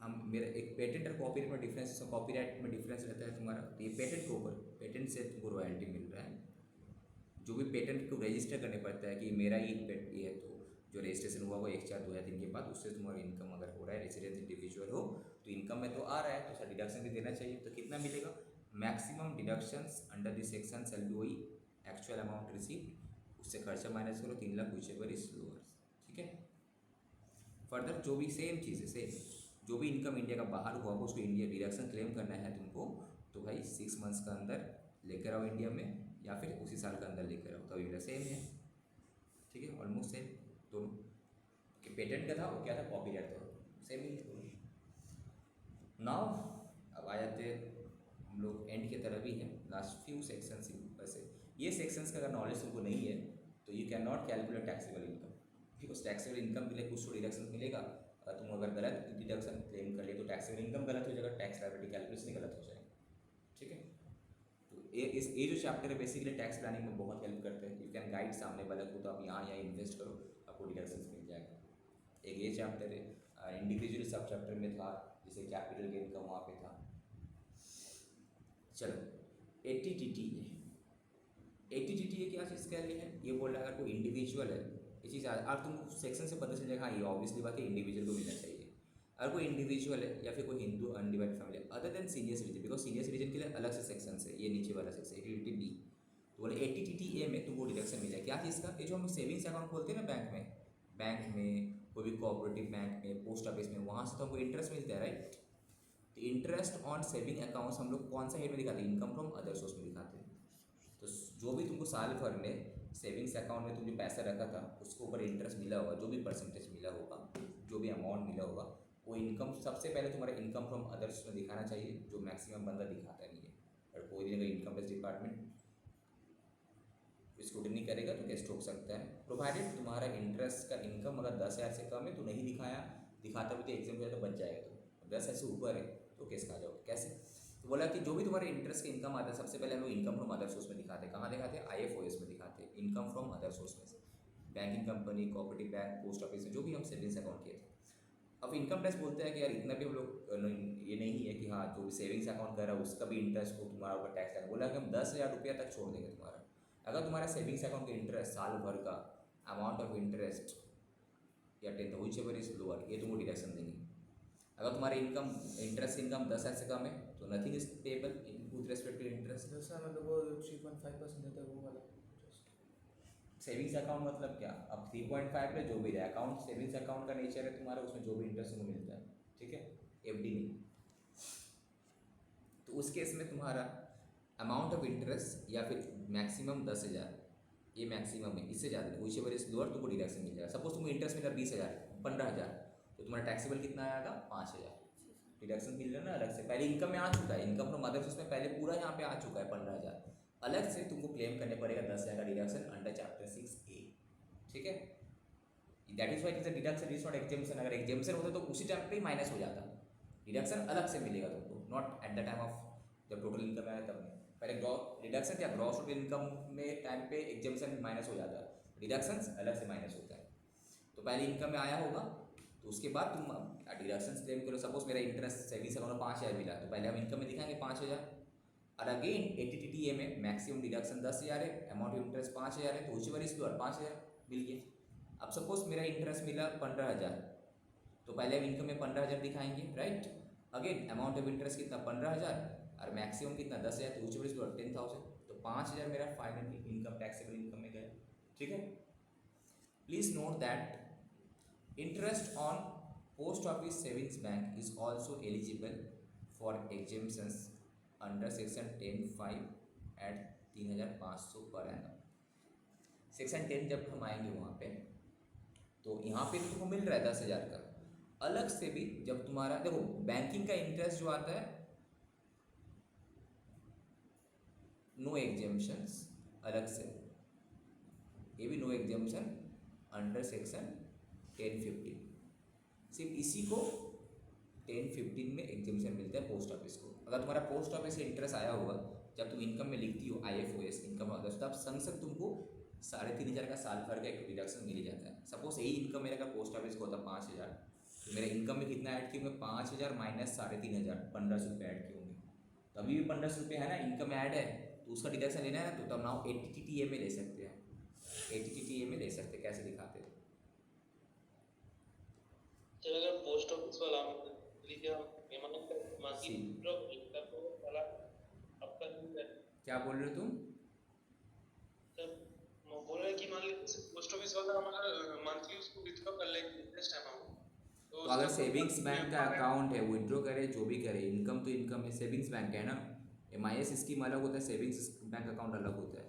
हम मेरा एक पेटेंट और कॉपीराइट में डिफरेंस, कॉपीराइट में डिफरेंस रहता है तुम्हारा, तो ये पेटेंट के ऊपर, पेटेंट से तुमको रॉयल्टी मिल रहा है। जो भी पेटेंट को रजिस्टर करने पड़ता है कि मेरा ये ये है, तो जो रजिस्ट्रेशन हुआ वो 1/4/2003 के बाद, उससे तुम्हारा इनकम अगर हो रहा है, रेसिडेंट इंडिविजुअल हो, तो इनकम में तो आ रहा है, तो सर डिडक्शन भी देना चाहिए। तो कितना मिलेगा, maximum deductions under this section shall be वही एक्चुअल अमाउंट रिसीव, उससे खर्चा माइनस करो, 3 लाख व्हिचएवर इज लोअर, ठीक है। फर्दर जो भी सेम चीज़ है, सेम जो भी इनकम इंडिया का बाहर हुआ हो उसको इंडिया डिडक्शन क्लेम करना है तुमको, तो भाई 6 मंथ्स का अंदर लेकर आओ इंडिया में, या फिर उसी साल का अंदर लेकर आओ, तो अभी मेरा सेम है, ठीक है, ऑलमोस्ट सेम दोनों। कि पेटेंट का था वो क्या था, कॉपीराइट था, सेम ही है दोनों। नाउ अब आ जाते हम लोग एंड की तरफ ही हैं, लास्ट फ्यू सेक्शंस ही वैसे। ये सेक्शंस का अगर नॉलेज तुमको नहीं है तो you can not calculate taxable income, because taxable income के लिए कुछ तो डिडक्शन मिलेगा। तुम अगर गलत डिडक्शन क्लेम कर लिए तो टैक्सेबल इनकम गलत हो जाएगा, टैक्स लायबिलिटी कैलकुलेशन ही गलत हो जाएगा, ठीक है। तो ये जो चैप्टर है बेसिकली टैक्स प्लानिंग में बहुत हेल्प करते हैं। यू कैन गाइड सामने वाले को, तो आप यहाँ इन्वेस्ट करो, आपको डिडक्शन मिल जाएगा। एक ये चैप्टर है, इंडिविजुअल सब चैप्टर में था, जैसे कैपिटल गेन का वहाँ पे था। चलो 80TTA, 80TTA क्या चीज़ के लिए है, ये बोल रहा है अगर कोई इंडिविजुअल है, ये चीज़ आप तुमको सेक्शन से पता चल जाएगा, हाँ ये ऑब्वियसली बात है इंडिविजुअल को मिलना चाहिए। अगर कोई इंडिविजुअल है या फिर कोई Hindu undivided family other than senior citizen, because senior citizen के लिए अलग से सेक्शन है, ये नीचे वाला सेक्शन 80TB, तो बोले 80TTA में तुमको डिडक्शन मिला क्या चीज़ का, ये जो हम सेविंग्स अकाउंट खोलते हैं ना बैंक में कोई भी कोऑपरेटिव बैंक में, पोस्ट ऑफिस में, वहाँ से तो हमको इंटरेस्ट मिलता है, राइट। तो इंटरेस्ट ऑन सेविंग अकाउंट्स हम लोग कौन सा हेड में दिखाते हैं, इनकम फ्रॉम अदर सोर्स में दिखाते हैं। तो जो भी तुमको साल भर में सेविंग्स अकाउंट में तुम जो पैसा रखा था उसके ऊपर इंटरेस्ट मिला होगा, जो भी परसेंटेज मिला होगा, जो भी अमाउंट मिला होगा, वो इनकम सबसे पहले तुम्हारा इनकम फ्रॉम अदर्स में दिखाना चाहिए, जो मैक्सिमम बंदा दिखाता नहीं है। और कोई भी अगर इनकम टैक्स डिपार्टमेंट स्क्रूटनी करेगा तो केस ठोक सकता है, प्रोवाइडेड तुम्हारा इंटरेस्ट का इनकम अगर 10,000 से कम है तो नहीं दिखाता भी तो एग्जाम में तो बच जाएगा, तो 10,000 से ऊपर है तो केस खा जाओगे। कैसे, तो बोला कि जो भी तुम्हारे इंटरेस्ट का इनकम आता है सबसे पहले हम लोग इनकम फ्रॉम अदर सोर्स में दिखाते हैं। कहाँ दिखाते हैं, IFOS में दिखाते हैं, इनकम फ्रॉम अदर सोर्स में से, banking company, cooperative bank, post office में जो भी हम सेविंग्स अकाउंट किए थे। अब इनकम टैक्स बोलते हैं कि यार इतना भी हम लोग ये नहीं है कि हाँ जो सेविंग्स अकाउंट कर रहा है उसका भी इंटरेस्ट को तुम्हारा ऊपर टैक्स लगेगा। बोला कि हम 10,000 रुपया तक छोड़ देंगे तुम्हारा, अगर तुम्हारा सेविंग्स अकाउंट का इंटरेस्ट साल भर का अमाउंट ऑफ इंटरेस्ट या 10 व्हिचएवर इज लोअर, ये तुमको डिडक्शन देंगे। अगर तुम्हारी इनकम इंटरेस्ट इनकम 10,000 से कम है तो nothing is payable with respect to interest. जैसा मतलब वो 3.5% देता है वो वाला सेविंग्स अकाउंट मतलब क्या, अब 3.5 पे जो भी है अकाउंट, सेविंग्स अकाउंट का नेचर है तुम्हारा, उसमें जो भी इंटरेस्ट तुमको मिलता है, ठीक है, FD नहीं। तो उस केस में तुम्हारा अमाउंट ऑफ इंटरेस्ट या फिर मैक्सिमम 10,000, ये मैक्सिमम है, इससे ज़्यादा व्हिचएवर इज लोअर तुमको डिडक्शन मिल जाएगा। सपोज तुमको इंटरेस्ट मिला 20,000, 15,000, तो तुम्हारा टैक्सेबल कितना आएगा 5,000, डिडक्शन मिल रहा है ना अलग से, पहले इनकम में आ चुका है, इनकम फ्रॉम अदर्स उसमें पहले पूरा यहाँ पे आ चुका है 15,000, अलग से तुमको क्लेम करने पड़ेगा 10,000 का डिडक्शन अंडर चैप्टर 6A, ठीक है। That is why it is a deduction, is not exemption. अगर एग्जेम्पशन होता तो उसी टाइम पे ही माइनस हो जाता, डिडक्शन अलग से मिलेगा तुमको, not at the time of जब टोटल इनकम आया तब नहीं। पहले ग्रॉस डिडक्शन क्या, ग्रॉस टोटल इनकम में टाइम पे एग्जाम्शन माइनस हो जाता है, डिडक्शंस अलग से माइनस होता है। तो पहले इनकम में आया होगा तो उसके बाद तुम डिडक्शंस क्लेम करो। सपोज मेरा इंटरेस्ट सेविंग्स अकाउंट में 5,000 मिला तो पहले हम इनकम में दिखाएंगे 5,000। और अगेन एटीटीटीए में मैक्सिमम डिडक्शन 10,000 है, अमाउंट ऑफ इंटरेस्ट 5,000 है, तो उसी बार इसको 5,000 मिल गया। अब सपोज मेरा इंटरेस्ट मिला 15,000 तो पहले हम इनकम में 15,000 दिखाएंगे, right. Again amount of interest कितना 15,000 और मैक्सिमम कितना 10,000, तो उसी बार इसको 10,000, तो 5,000 मेरा फाइनली इनकम टैक्सेबल इनकम में गया। ठीक है। Please note that interest on post office savings bank is also eligible for exemptions under section 10(5) at 3,500 per annum। Section 10 जब हम आएंगे वहाँ पे तो यहाँ पे तुमको मिल रहा है 10,000 का। अलग से भी जब तुम्हारा देखो बैंकिंग का इंटरेस्ट जो आता है नो एग्जेम्पशंस, अलग से ये भी नो एग्जेम्पशन अंडर सेक्शन 10(15), सिर्फ इसी को 10(15) में एग्जेम्पशन मिलता है पोस्ट ऑफिस को। अगर तुम्हारा पोस्ट ऑफिस से इंटरेस्ट आया होगा जब तुम इनकम में लिखती हो IFOS इनकम अदर्स, तब संग तुमको 3,500 का साल भर का एक डिडक्शन मिल जाता है। सपोज यही इनकम मेरा का पोस्ट ऑफिस को होता 5,000 तो मेरे इनकम में कितना ऐड किए होंगे 5,000 माइनस 3,500, 1,500 रुपये ऐड किए होंगे। तो अभी भी 1,500 रुपये है ना इनकम ऐड है, तो उसका डिडक्शन लेना है ना, तो तब नाउ ATTTA में ले सकते हैं, ATTTA में ले सकते हैं। कैसे दिखाते हैं, चलो अगर पोस्ट ऑफिस वाला लीजिए पेमेंट का मासिक विड्रॉ करता तो वाला आपका क्या बोल रहे हो तुम? सर मैं बोल रहा कि मान लीजिए पोस्ट ऑफिस वाला हमारा मंथली उसको विड्रॉ कर ले इंटरेस्ट अमाउंट, तो अगर सेविंग्स बैंक का अकाउंट है विड्रॉ करे जो भी करे, इनकम तो इनकम है, सेविंग्स बैंक है ना, MIS स्कीम अलग होता है, सेविंग्स बैंक अकाउंट अलग होता है।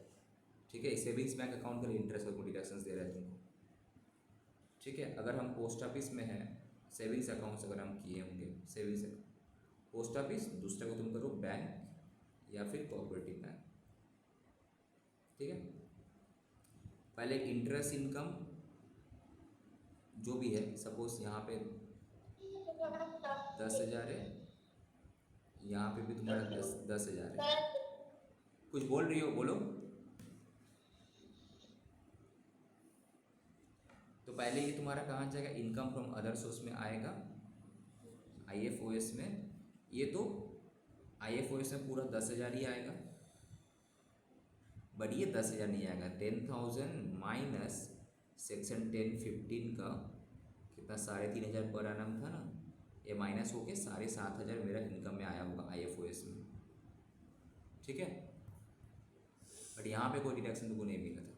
ठीक है, सेविंग्स बैंक अकाउंट का इंटरेस्ट और डिडक्शंस दे रहा है तुमको। ठीक है, अगर हम पोस्ट ऑफिस में हैं सेविंग्स अकाउंट्स अगर हम किए होंगे सेविंग्स पोस्ट ऑफिस, दूसरे को तुम करो बैंक या फिर कोऑपरेटिव बैंक। ठीक है, पहले इंटरेस्ट इनकम जो भी है, सपोज यहाँ पे 10,000 है, यहाँ पे भी तुम्हारा 10,000 है। कुछ बोल रही हो, बोलो। तो पहले ये तुम्हारा कहाँ जाएगा, इनकम फ्रॉम अदर सोर्स में आएगा IFOS में। ये तो IFOS में पूरा 10,000 ही आएगा, बट ये 10,000 नहीं आएगा। 10,000 माइनस सेक्शन 10(15) का कितना 3,500 पर एनम था ना, ये माइनस होके 7,500 मेरा इनकम में आया होगा IFOS में। ठीक है, बट यहाँ पे कोई डिडक्शन तुमको नहीं मिला था।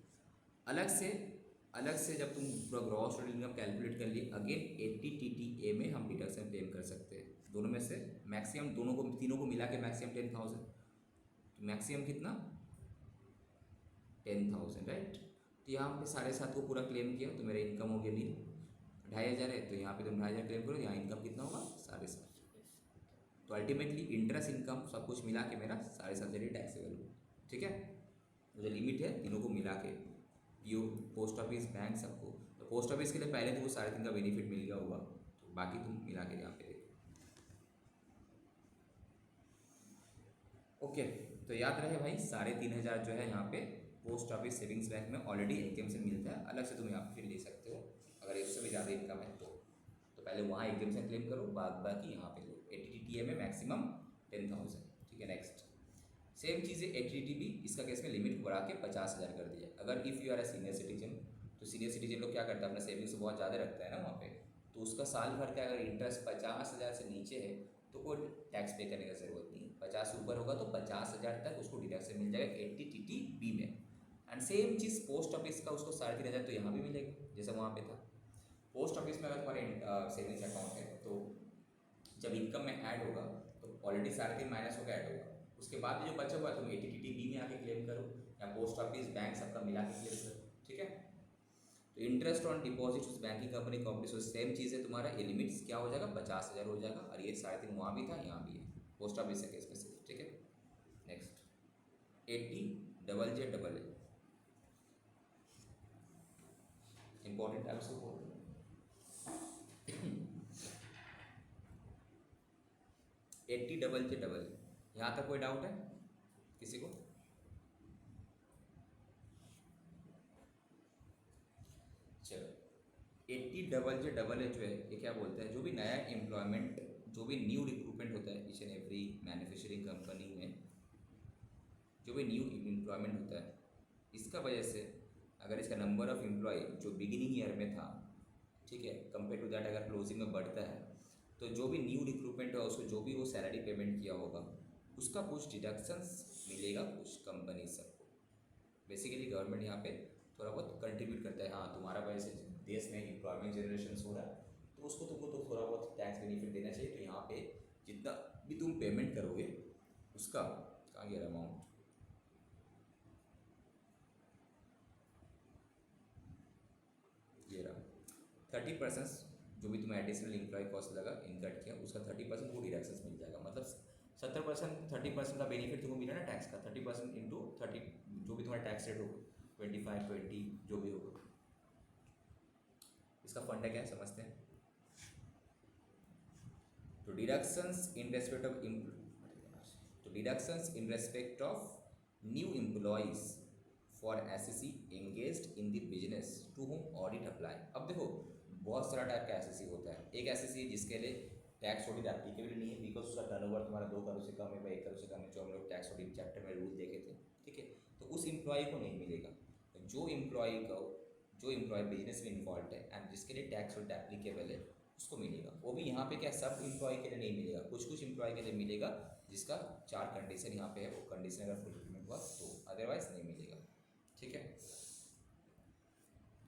अलग से जब तुम पूरा ग्रॉस टोटल इनकम कैलकुलेट कर ली, अगेन ATTTA में हम डिडक्शन क्लेम कर सकते हैं। दोनों में से मैक्सिमम तीनों को मिला के मैक्सिमम 10,000, तो मैक्सिमम कितना 10,000, राइट। तो यहाँ पे 7,500 को पूरा क्लेम किया तो मेरा इनकम हो गया नहीं 2,500 है, तो यहाँ पे तुम 2,500 क्लेम करो, यहाँ इनकम कितना होगा 7,500। तो अल्टीमेटली इंटरेस्ट इनकम सब कुछ मिला के मेरा 7,500 टैक्सेबल हो। ठीक है, जो लिमिट है तीनों को मिला के PO पोस्ट ऑफिस बैंक सबको, तो पोस्ट ऑफिस के लिए पहले तो वो 3,500 का बेनिफिट मिल गया होगा, तो बाकी तुम मिला के यहाँ पे देखो। ओके, तो याद रहे भाई 3,500 जो है यहाँ पे पोस्ट ऑफिस सेविंग्स बैंक में ऑलरेडी एग्जेम्पशन मिलता है, अलग से तुम यहाँ पे फिर ले सकते हो अगर इससे भी ज़्यादा इनकम है तो पहले वहाँ एग्जेम्पशन क्लेम करो, बाकी यहाँ पे लो। ATTTA में मैक्सिमम 10,000। ठीक है, नेक्स्ट सेम चीज़ है ATTB, इसका केस में लिमिट बढ़ा के 50,000 कर दिया। अगर if you are a senior citizen, तो सीनियर सिटीजन लोग क्या करता है अपना सेविंग्स बहुत ज़्यादा रखता है ना वहाँ पे, तो उसका साल भर का अगर इंटरेस्ट 50,000 से नीचे है तो कोई टैक्स पे करने की ज़रूरत नहीं। 50 से ऊपर होगा तो 50,000 तक उसको डिडक्शन मिल जाएगा ATTB में। And same cheese post office का, उसको 3,500 तो यहाँ भी मिलेगा जैसे वहाँ पे था। पोस्ट ऑफिस में अगर तुम्हारे सेविंग्स अकाउंट है तो जब इनकम में ऐड होगा तो ऑलरेडी 3,500 माइनस होकर ऐड होगा, उसके बाद जो बचा हुआ तुम ATTB में आके क्लेम करो या पोस्ट ऑफिस बैंक सबका मिला के क्लेम करो। ठीक है, तो इंटरेस्ट ऑन डिपॉजिट उस बैंकिंग कंपनी कॉम्पिटिशन सेम चीज़ है, तुम्हारा ये लिमिट्स क्या हो जाएगा 50,000 हो जाएगा, और ये 3,500 वहाँ भी था यहाँ भी है पोस्ट ऑफिस के केस में सिर्फ। ठीक है, नेक्स्ट ATJJAA इंपॉर्टेंट आपसे बोल रहे ATJJAA यहाँ तक कोई डाउट है किसी को? चलो 80JJAA जो है ये क्या बोलता है, जो भी नया एम्प्लॉयमेंट, जो भी न्यू रिक्रूटमेंट होता है each and every manufacturing company में, जो भी न्यू एम्प्लॉयमेंट होता है, इसका वजह से अगर इसका नंबर ऑफ एम्प्लॉय जो बिगिनिंग ईयर में था, ठीक है, कंपेयर टू दैट अगर क्लोजिंग में बढ़ता है, तो जो भी न्यू रिक्रूटमेंट है उसको जो भी वो सैलरी पेमेंट किया होगा उसका कुछ डिडक्शंस मिलेगा कुछ कंपनी सबको। बेसिकली गवर्नमेंट यहाँ पे थोड़ा बहुत कंट्रीब्यूट करता है। हाँ, तुम्हारा वजह से देश में एम्प्लॉयमेंट जनरेशन हो रहा है तो उसको तुमको तो थोड़ा बहुत टैक्स बेनिफिट देना चाहिए। तो यहाँ पे जितना भी तुम पेमेंट करोगे उसका कहाँ गया अमाउंट, ये रहा 30%, जो भी तुम्हें एडिशनल एम्प्लॉय कॉस्ट लगा इनकट किया उसका 30% वो डिडक्शन मिल जाएगा। मतलब 70%, 30% का बेनिफिट तुमको मिला ना टैक्स का, 30% इंटू 30 जो भी तुम्हारा टैक्स रेट होगा 25, 20 जो भी होगा। इसका फंड है क्या समझते हैं? तो deductions in respect of new employees for SSC engaged in the business to home audit apply. अब देखो बहुत सारा टाइप का एसएससी होता है। एक एसएससी है जिसके लिए टैक्स ऑडिट एप्लीकेबल नहीं है बिकॉज उसका टर्नओवर तुम्हारा 2 करोड़ से कम है, 1 करोड़ से कम है, जो हम लोग टैक्स ऑडिट चैप्टर में रूल देखे थे, ठीक है। तो उस एम्प्लॉय को नहीं मिलेगा। जो एम्प्लॉय बिजनेस में इन्वॉल्व है एंड जिसके लिए टैक्स ऑडिट एप्लीकेबल है उसको मिलेगा। वो भी यहाँ पे क्या सब एम्प्लॉय के लिए नहीं मिलेगा, कुछ एम्प्लॉय के लिए मिलेगा जिसका 4 कंडीशन यहाँ पे है, वो कंडीशन अगर फुलफिलमेंट हुआ तो, अदरवाइज नहीं मिलेगा, ठीक है।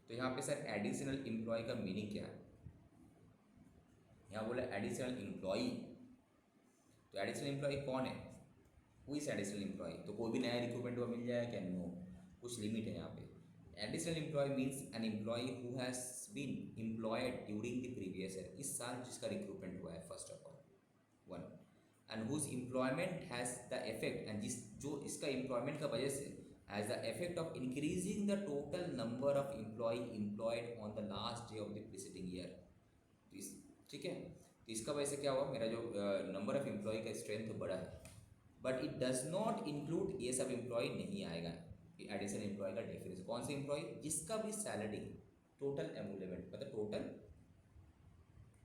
तो यहाँ पे सर एडिशनल एम्प्लॉय का मीनिंग क्या है? यहाँ बोला एडिशनल एम्प्लॉई, तो एडिशनल एम्प्लॉय कौन है? Who is additional employ? तो कोई भी नया रिक्रूटमेंट हुआ मिल जाएगा क्या? नो, कुछ लिमिट है यहाँ पे। Additional employ means an employ who has been employed during the previous year, इस साल जिसका रिक्रूटमेंट हुआ है first of all 1, and whose employment has the effect, and जो इसका एम्प्लॉयमेंट का वजह से has the effect of increasing the total number of employ employed on the last day of the preceding year. ठीक है, तो इसका वजह से क्या हुआ, मेरा जो नंबर ऑफ एम्प्लॉय का स्ट्रेंथ बढ़ा है, but it does not include, ये सब एम्प्लॉय नहीं आएगा एडिशनल एम्प्लॉय का डेफिनेशन। कौन से एम्प्लॉय? जिसका भी सैलरी टोटल एमुलेमेंट मतलब टोटल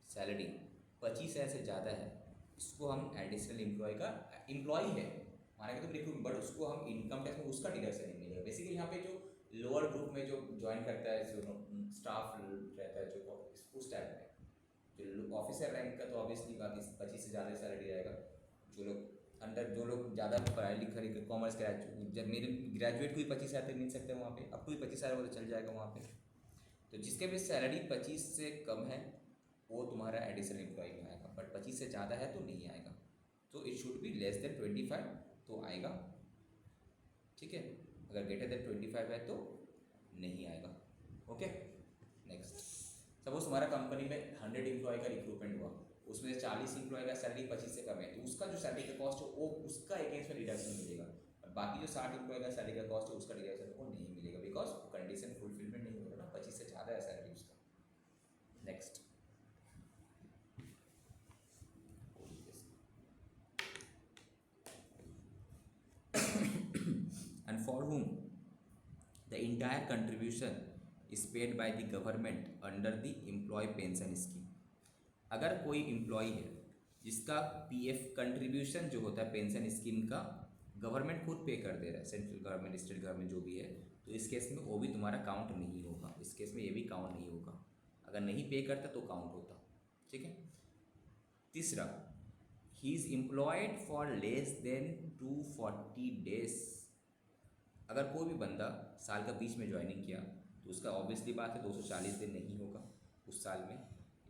सैलरी 25,000 से ज़्यादा है, इसको हम एडिशनल एम्प्लॉय का एम्प्लॉय है मानेंगे तो रिक्रूटमेंट, बट उसको हम इनकम टैक्स में उसका डिडक्शन नहीं मिलेगा। बेसिकली यहाँ पे जो लोअर ग्रुप में जो ज्वाइन करता है, जो स्टाफ रहता है, जो उस टाइप में जो ऑफिसर रैंक का तो ऑब्वियसली बात 25 से ज़्यादा सैलरी रहेगा। जो लोग अंडर, जो लोग ज़्यादा पढ़ाई लिखाई कॉमर्स ग्रेजुएट, जब मेरे ग्रेजुएट को ही 25,000 तक मिल सकते हैं वहाँ पे, अब कोई 25,000 वो तो चल जाएगा वहाँ पे। तो जिसके भी सैलरी 25 से कम है वो तुम्हारा एडिशनल एम्प्लॉय में आएगा, बट 25 से ज़्यादा है तो नहीं आएगा। तो it should be less than 25 तो आएगा, ठीक है। अगर ग्रेटर देन 25 है तो नहीं आएगा, ओके। नेक्स्ट, सपोज हमारा कंपनी में 100 एम्प्लॉय का रिक्रूटमेंट हुआ, उसमें से 40 एम्प्लॉय का सैलरी 25 से कम है, तो उसका जो सैलरी का कॉस्ट है वो उसका अगेंस्ट में डिडक्शन मिलेगा, और बाकी जो 60 एम्प्लॉय का सैलरी का कॉस्ट है उसका डिडक्शन को नहीं मिलेगा, बिकॉज कंडीशन फुलफिलमेंट नहीं हो रहा ना, 25 से ज़्यादा है सैलरी उसका। Next, and for whom the entire contribution is paid by the government under the employee pension scheme। अगर कोई एम्प्लॉय है जिसका पीएफ कंट्रीब्यूशन जो होता है पेंशन स्कीम का गवर्नमेंट खुद पे कर दे रहा है, सेंट्रल गवर्नमेंट, स्टेट गवर्नमेंट जो भी है, तो इस केस में वो भी तुम्हारा काउंट नहीं होगा। इस केस में ये भी काउंट नहीं होगा, अगर नहीं पे करता तो काउंट होता, ठीक है। तीसरा, he is employed for less than 240 days. अगर कोई भी बंदा साल का बीच में ज्वाइनिंग किया तो उसका ऑब्वियसली बात है 240 दिन नहीं होगा उस साल में।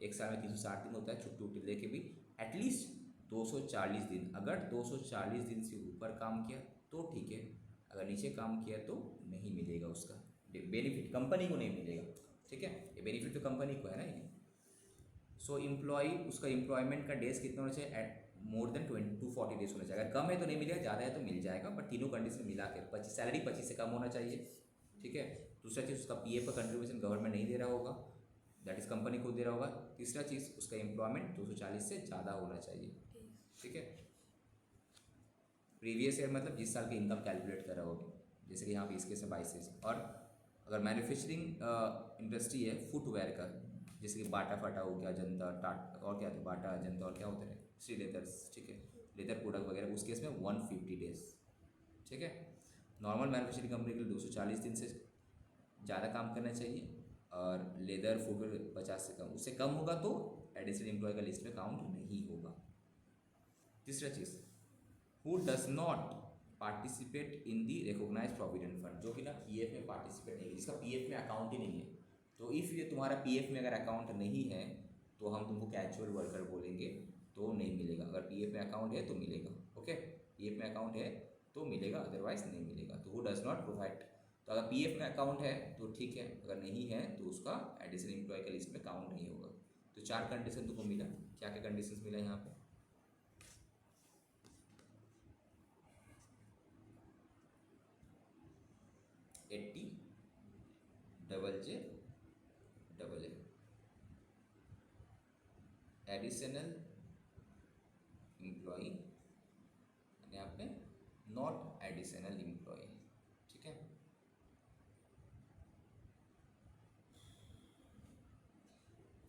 एक साल में 360 दिन होता है, छुट्टी उट्टी लेके भी एटलीस्ट 240 दिन। अगर 240 दिन से ऊपर काम किया तो ठीक है, अगर नीचे काम किया तो नहीं मिलेगा उसका बेनिफिट, कंपनी को नहीं मिलेगा, ठीक है। ये बेनिफिट तो कंपनी को है ना ये। सो एम्प्लॉय, उसका एम्प्लॉयमेंट का डेज कितना होना चाहिए? एट मोर देन 240 डेज होना चाहिए। अगर कम है तो नहीं मिलेगा, ज़्यादा है तो मिल जाएगा, बट तीनों कंडीशन मिला के 25 सैलरी 25 से कम होना चाहिए, ठीक है। दूसरा चीज़, उसका पीएफ का कंट्रीब्यूशन गवर्नमेंट नहीं दे रहा होगा, दैट इज़ कंपनी को दे रहा होगा। तीसरा चीज़, उसका एम्प्लॉयमेंट 240 से ज़्यादा होना चाहिए, ठीक है। प्रीवियस ईयर मतलब जिस साल की इनकम कैलकुलेट करा होगी, जैसे कि यहाँ पे इसके से 22 और अगर मैन्युफैक्चरिंग इंडस्ट्री है फुटवेयर का, जैसे कि बाटा फाटा हो गया, अजंता, टाटा और क्या था, बाटा अजंता और क्या होते हैं, श्री लेदर्स, ठीक है, लेदर प्रोडक्ट वगैरह, उस केस में 150 डेज, ठीक है। नॉर्मल मैन्युफैक्चरिंग कंपनी के लिए 240 दिन से ज़्यादा काम करना चाहिए, और लेदर फुटवेयर 50 से कम, उससे कम होगा तो एडिशनल एम्प्लॉय का लिस्ट में काउंट नहीं होगा। तीसरा चीज़, who does not participate in the recognise provident fund, जो कि ना पीएफ में पार्टिसिपेट नहीं है, जिसका पीएफ में अकाउंट ही नहीं है। तो इफ़ ये तुम्हारा पीएफ में अगर अकाउंट नहीं है तो हम तुमको कैजुअल वर्कर बोलेंगे, तो नहीं मिलेगा। अगर पीएफ में अकाउंट है तो मिलेगा, ओके, पीएफ में अकाउंट है तो मिलेगा, अदरवाइज नहीं मिलेगा। तो हु डज नॉट प्रोवाइड, तो अगर पीएफ में अकाउंट है तो ठीक है, अगर नहीं है तो उसका एडिशनल एम्प्लॉय का लिस्ट में काउंट नहीं होगा। तो 4 कंडीशन तुमको मिला, क्या क्या कंडीशन मिला यहाँ पे, JJAA एडिशनल एम्प्लॉय, यहाँ पे नॉट एडिशनल एम्प्लॉय, ठीक है।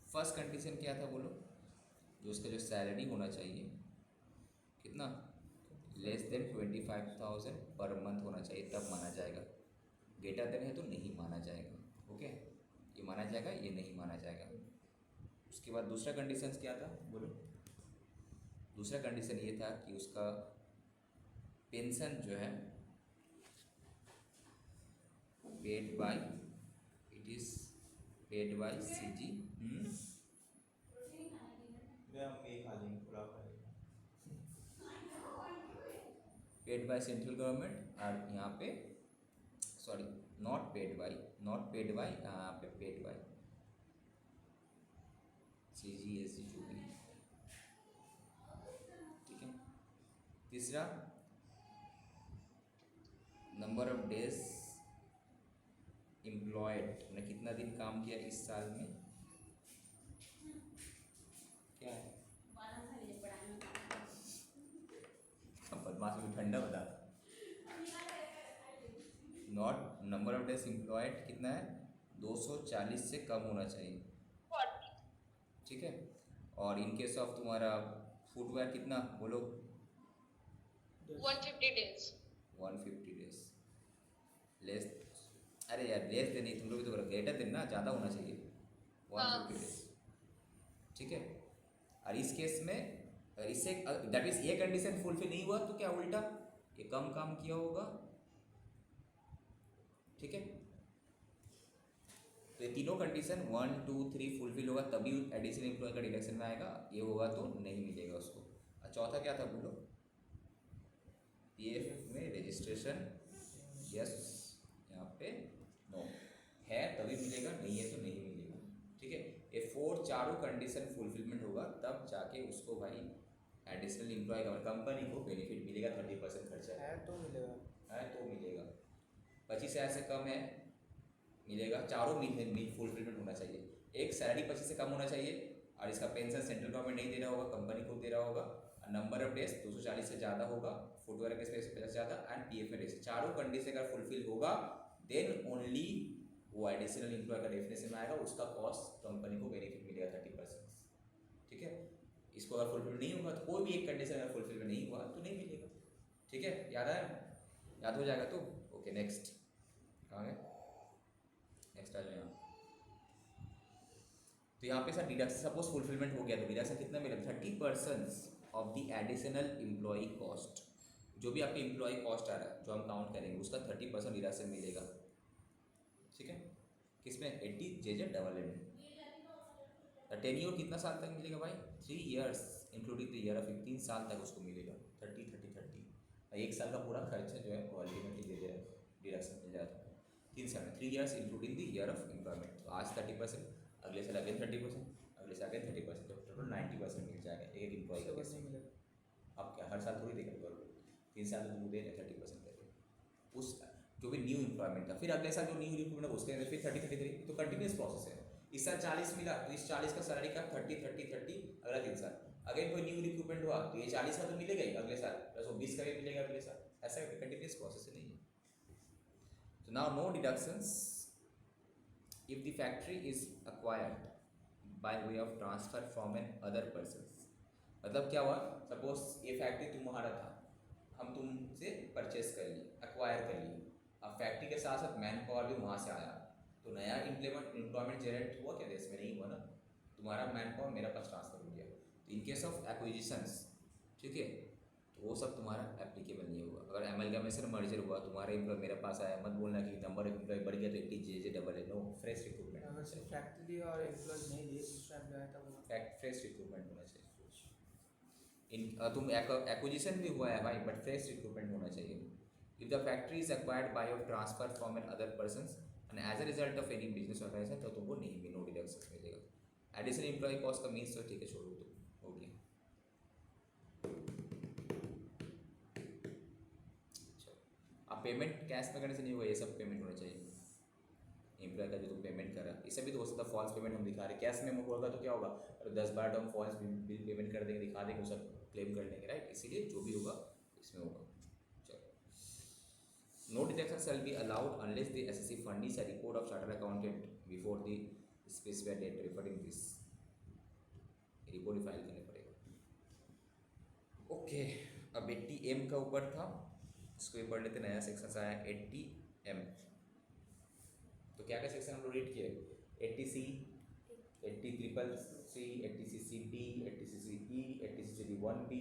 फर्स्ट कंडीशन क्या था बोलो, जो उसका जो सैलरी होना चाहिए कितना, लेस देन 25,000 पर मंथ होना चाहिए, तब माना जाएगा। ग्रेटर देन है तो नहीं माना जाएगा, ओके, ये माना जाएगा, ये नहीं माना जाएगा। उसके बाद दूसरा कंडीशन क्या था बोलो, दूसरा कंडीशन ये था कि उसका पेंशन जो है paid by, it is paid by CG, paid by central government, और यहाँ पे सॉरी नॉट पेड बाय, यहाँ पे पेड बाय CGSG जो भी है, ठीक है। तीसरा, नंबर ऑफ डेज एम्प्लॉयड, मैंने कितना दिन काम किया इस साल में, क्या है बदमाश में ठंडा बता, not number of days employed कितना है, 240 से कम होना चाहिए, ठीक है। और इन केस ऑफ तुम्हारा फुटवेयर कितना बोलो, 150 days. 150 डेज, लेस, अरे यार लेस देन नहीं, तुम लोग भी तो करो, ग्रेटर देन ना, ज़्यादा होना चाहिए, 150 डेज, ठीक है। और इस केस में अगर इससे दैट मीन्स ये कंडीशन फुलफिल नहीं हुआ तो क्या उल्टा, ये कम काम किया होगा, ठीक है। तो ये तीनों कंडीशन 1 2 3 फुलफिल होगा तभी एडिशनल एम्प्लॉय का डिडक्शन में आएगा, ये होगा तो नहीं मिलेगा उसको। और चौथा क्या था बोलो, पीएफ में रजिस्ट्रेशन यस, यहाँ पे नो, है तभी मिलेगा, नहीं है तो नहीं मिलेगा, ठीक है। ये 4 चारों कंडीशन फुलफिलमेंट होगा तब जाके उसको भाई एडिशनल एम्प्लॉय का कंपनी को बेनिफिट मिलेगा, 30% खर्चा है तो मिलेगा, है तो मिलेगा, 25,000 से कम है मिलेगा, चारों फुलफिलमेंट होना चाहिए, एक सैलरी 25 से कम होना चाहिए, और इसका पेंशन सेंट्रल गवर्नमेंट नहीं दे रहा होगा, कंपनी को दे रहा होगा, नंबर ऑफ डेज 240 से ज़्यादा होगा, फुटवेयर के स्पेस 50 ज़्यादा, एंड पीएफ में डेज, चारों कंडीशन अगर फुलफिल होगा देन ओनली वो एडिशनल एम्प्लॉय का डेफिनेशन में आएगा, उसका कॉस्ट कंपनी को बेनिफिट मिलेगा 30%, ठीक है। इसको अगर फुलफिल नहीं होगा तो कोई भी एक कंडीशन अगर फुलफिल नहीं हुआ तो नहीं मिलेगा, ठीक है। याद आया, याद हो जाएगा तो ओके। नेक्स्ट कहाँ गए, नेक्स्ट आ जाए यहाँ, तो यहाँ पे सर डिडक्शन सपोज फुलफिलमेंट हो गया तो डिडक्शन कितना मिलेगा, 30% of the additional employ cost, जो भी आपके एम्प्लॉय कॉस्ट आ रहा है जो हम काउंट करेंगे उसका 30% डिडक्शन मिलेगा, ठीक है। किसमें, 80 JJAA में। टेन्योर कितना साल तक मिलेगा भाई, 3 years including the year of, 3 साल तक उसको मिलेगा 30 30 30, एक साल का पूरा खर्चा जो है वो अल्टीमेटली दे दे रहा है, डिडक्शन मिल जाता है 3 साल में, 3 years including the year of employment. तो आज 30%, अगले साल अगेन 30%, अगले साल अगेन 30%, तो टोटल 90% मिल जाएगा एक एम्प्लॉय का नहीं मिलेगा। अब क्या हर साल थोड़ी देगा, 3 साल में तुमको दे रहे 30% करके, उस जो भी न्यू एम्प्लॉयमेंट था, फिर अगले साल जो न्यू रिक्रूटमेंट है उसके अंदर फिर 30 33, तो कंटिन्यूस प्रोसेस है। इस साल 40 मिला तो इस 40 का सैलरी का 30 30 30 अगला 3 साल, अगेन कोई न्यू रिक्रूटमेंट हुआ तो ये 40 का तो मिलेगा ही अगले साल, प्लस वो 20 का भी मिलेगा अगले साल, ऐसा कंटिन्यूस प्रोसेस नहीं है. So now no deductions if the factory is acquired by way of transfer from an other person. मतलब क्या हुआ, सपोज ये फैक्ट्री तुम्हारा था, हम तुमसे परचेस कर लिए, एक्वायर कर लिए, अब फैक्ट्री के साथ साथ मैन पावर भी वहाँ से आया, तो नया एम्प्लॉयमेंट जनरेट हुआ क्या देश में? नहीं हुआ ना. तुम्हारा मैन पावर मेरा पास ट्रांसफर हो गया. तो इन केस ऑफ एक्विजिशंस, ठीक है, तो वो सब तुम्हारा एप्लीकेबल नहीं होगा. अगर एमलगमेशन मर्जर हुआ, तुम्हारा एम्प्लॉय मेरे पास आया, मत बोलना कि नंबर ऑफ एम्प्लॉय बढ़ गया तो 80 डबल है. No, fresh recruitment. अगर सिर्फ फैक्ट्री और एम्प्लॉयज नहीं लिए दूसरा एम्प्लॉय आया था वो फ्रेश रिक्रूटमेंट होना चाहिए. इन तुम एक्विजिशन भी हुआ है भाई, बट फ्रेश रिक्रूटमेंट होना चाहिए. If the factory is acquired by of transfer from an other persons and as a result of any business organisation, तो तुमको नहीं भी नो डिडक्शन मिलेगा. एडिशनल एम्प्लॉय कॉस्ट का मीन्स तो ठीक है, छोड़ो तो हो गया. अब पेमेंट कैश में करने से नहीं होगा, ये सब पेमेंट होना चाहिए. एम्प्लॉय का जो तुम पेमेंट कर रहा है, इससे भी तो हो सकता है फॉल्स पेमेंट हम दिखा रहे, कैश में होगा तो क्या होगा, अरे 10 बार तो हम फॉल्स बिल पेमेंट कर देंगे, दिखा देंगे, सब क्लेम कर लेंगे, राइट. इसीलिए जो भी होगा इसमें होगा. चलो, no deduction shall be allowed unless the assessee furnishes a report of chartered accountant before the specified date referring this. Report file करने पड़ेगा. ओके, अब 80M का ऊपर था, इसको भी पढ़ लेते. नया सेक्शन आया 80M. तो क्या क्या सेक्शन हम लोग रीड किए? 80C, 80CCC, 80CCD, 80CCE, 80CCD1B,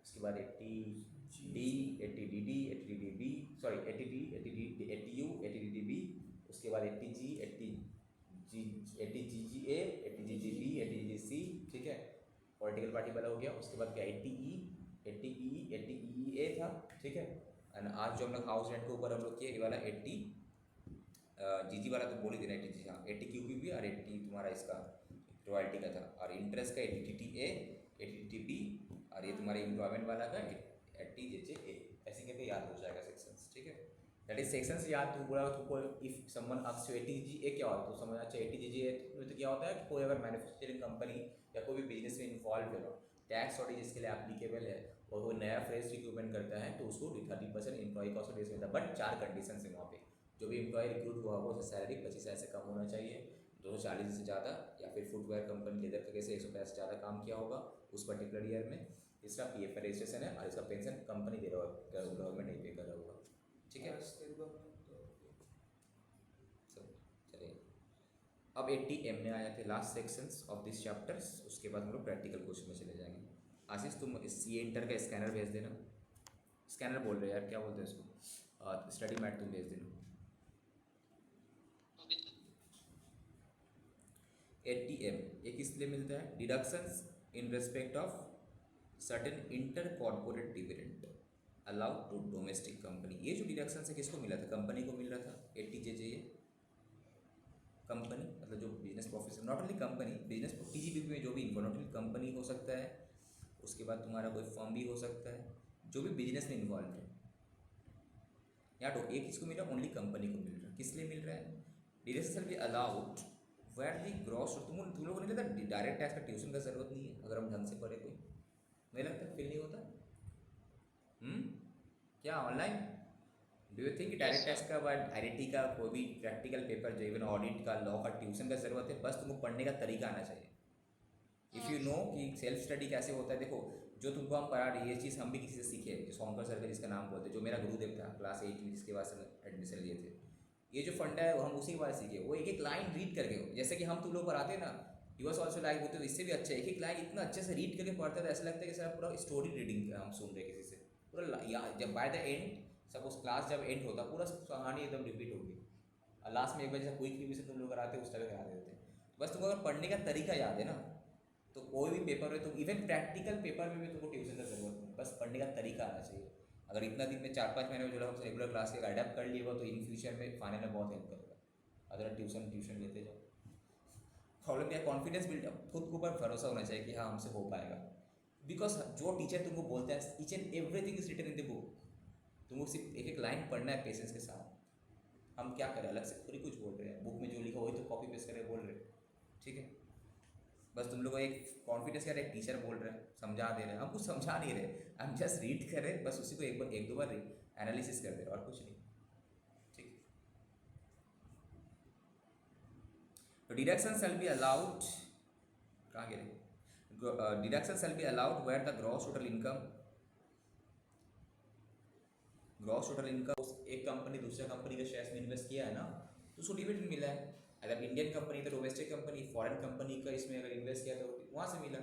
उसके बाद 80D, 80DD, 80DDB, sorry 80D, 80U, 80DDB, उसके बाद 80G, 80GGA, 80GGB, 80GGC, ठीक है, पॉलिटिकल पार्टी वाला हो गया. उसके बाद क्या 80E, 80E, 80EA था, ठीक है. एंड आज जो हम लोग हाउस रेंट के ऊपर हम लोग किए, ये वाला 80 जीजी वाला तो बोल ही देना 80G, हाँ 80QPB और 80 तुम्हारा इसका रॉयल्टी का था. और इंटरेस्ट का 80TTA, 80TB, और ये तुम्हारे एम्प्लॉयमेंट वाला का 80JJA. ऐसे करके याद हो जाएगा सेक्शंस, ठीक है. दैट इज सेक्शंस याद तो पूरा. तुमको if someone asks you 80JA क्या होता है तो समझना चाहिए. 80JJA तो क्या होता है कि कोई अगर मैन्युफैक्चरिंग कंपनी या कोई भी बिजनेस में इन्वॉल्व है, टैक्स और जिसके लिए एप्लीकेबल है, और वो नया फ्रेश रिक्रूटमेंट करता है, तो उसको 30% एम्प्लॉय कॉस्ट बेस मिलता है. बट 4 कंडीशन है वहाँ पे. जो भी एम्प्लॉय रिक्रूट हुआ होगा उसकी सैलरी 25,000 से कम होना चाहिए, 240 से ज़्यादा, या फिर फुटवेयर कंपनी लेदर का कैसे 150 से ज़्यादा काम किया होगा उस पर्टिकुलर ईयर में. इसका PF रजिस्ट्रेशन है, और इसका पेंशन कंपनी दे रहा होगा, गवर्नमेंट नहीं पे कर रहा होगा, ठीक है. चलिए, अब 80M में आया थे last sections of this chapters. उसके बाद हम लोग प्रैक्टिकल क्वेश्चन में चले जाएंगे. आशीष तुम इस CA इंटर का स्कैनर भेज देना. स्कैनर बोल रहे यार, क्या बोलते हैं इसको, स्टडी मैट तुम भेज देना. 80M ये किस लिए मिलता है? Deductions in respect of certain inter corporate dividend allowed to domestic company. ये जो डिडक्शन है किसको मिला था? कंपनी को मिल रहा था. 80JJA कंपनी, मतलब जो business profit, not only company, business TGBP में जो भी इनको, नॉट ओनली कंपनी हो सकता है, उसके बाद तुम्हारा कोई फर्म भी हो सकता है, जो भी बिजनेस में इन्वॉल्व है. या तो एक किसको मिल रहा है? ओनली कंपनी को मिल रहा है. किस लिए मिल रहा है? डिडक्शन भी अलाउड वेयर दी ग्रॉस. तुम लोगों को नहीं लगता डायरेक्ट टैक्स का ट्यूशन का जरूरत नहीं है अगर हम ढंग से पढ़े? कोई नहीं लगता? फील नहीं होता? क्या online do you think direct tax का बाद IIT का कोई भी प्रैक्टिकल पेपर, जो इवन ऑडिट का, लॉ का ट्यूशन का ज़रूरत है? बस तुमको पढ़ने का तरीका आना चाहिए. इफ़ यू नो कि सेल्फ स्टडी कैसे होता है. देखो, जो तुमको हम पढ़ा रहे, ये चीज़ हम भी किसी से सीखे. जो शंकर सर जिसका नाम बोलते हैं, जो मेरा गुरुदेव था क्लास 8 में, जिसके बाद एडमिशन लिए थे, ये जो फंडा है वो हम उसी के बाद सीखे. वो एक एक लाइन रीड करके, जैसे कि हम तुम लोग पढ़ाते हैं ना, यू वाज ऑल्सो लाइक, होते तो इससे भी अच्छा एक एक लाइन इतना अच्छे से रीड करके पढ़ता था, ऐसा लगता है कि सर पूरा स्टोरी रीडिंग हम सुन रहे किसी से. पूरा जब by the end, suppose class जब एंड होता, पूरा कहानी एकदम रिपीट होगी. और लास्ट में एक बार जैसे क्विक रिवीजन तुम लोग कराते उस तरह करा देते. बस तुमको अगर पढ़ने का तरीका याद है ना, तो कोई भी पेपर में, तुम इवन प्रैक्टिकल पेपर में भी तुमको ट्यूशन का जरूरत नहीं. बस पढ़ने का तरीका आना चाहिए. अगर इतना दिन में 4-5 महीने में जो हम रेगुलर क्लास के अडेप्ट कर लिए हो, तो इन फ्यूचर में फाइनल में बहुत हेल्प करेगा. अगर ट्यूशन लेते जाओ. प्रॉब्लम क्या? कॉन्फिडेंस बिल्डअप, खुद के ऊपर भरोसा होना चाहिए कि हाँ हमसे हो पाएगा. बिकॉज जो टीचर तुमको बोलता है, each and everything is written in the book. तुमको सिर्फ एक एक लाइन पढ़ना है पेशेंस के साथ. हम क्या करें, अलग से थोड़ी कुछ बोल रहे हैं. बुक में जो लिखा वही तो कॉपी पेस्ट करके बोल रहे हैं, ठीक है. बस तुम लोग को एक कॉन्फिडेंस क्या, एक टीचर बोल रहे हैं, समझा दे रहे हैं, हम कुछ समझा नहीं रहे, हम जस्ट रीड कर रहे हैं, बस उसी को एक दो बार एनालिसिस कर दे रहे हैं और कुछ नहीं। ठीक, तो डिडक्शन शैल बी अलाउड, कहाँ गए, deduction shall be allowed where the gross total income, एक कंपनी दूसरे कंपनी के शेयर्स में इन्वेस्ट किया है ना, तो उसको डिविडेंड मिला है। अगर इंडियन कंपनी तो डोमेस्टिक कंपनी, फॉरेन कंपनी का इसमें अगर इन्वेस्ट किया तो वहाँ से मिला,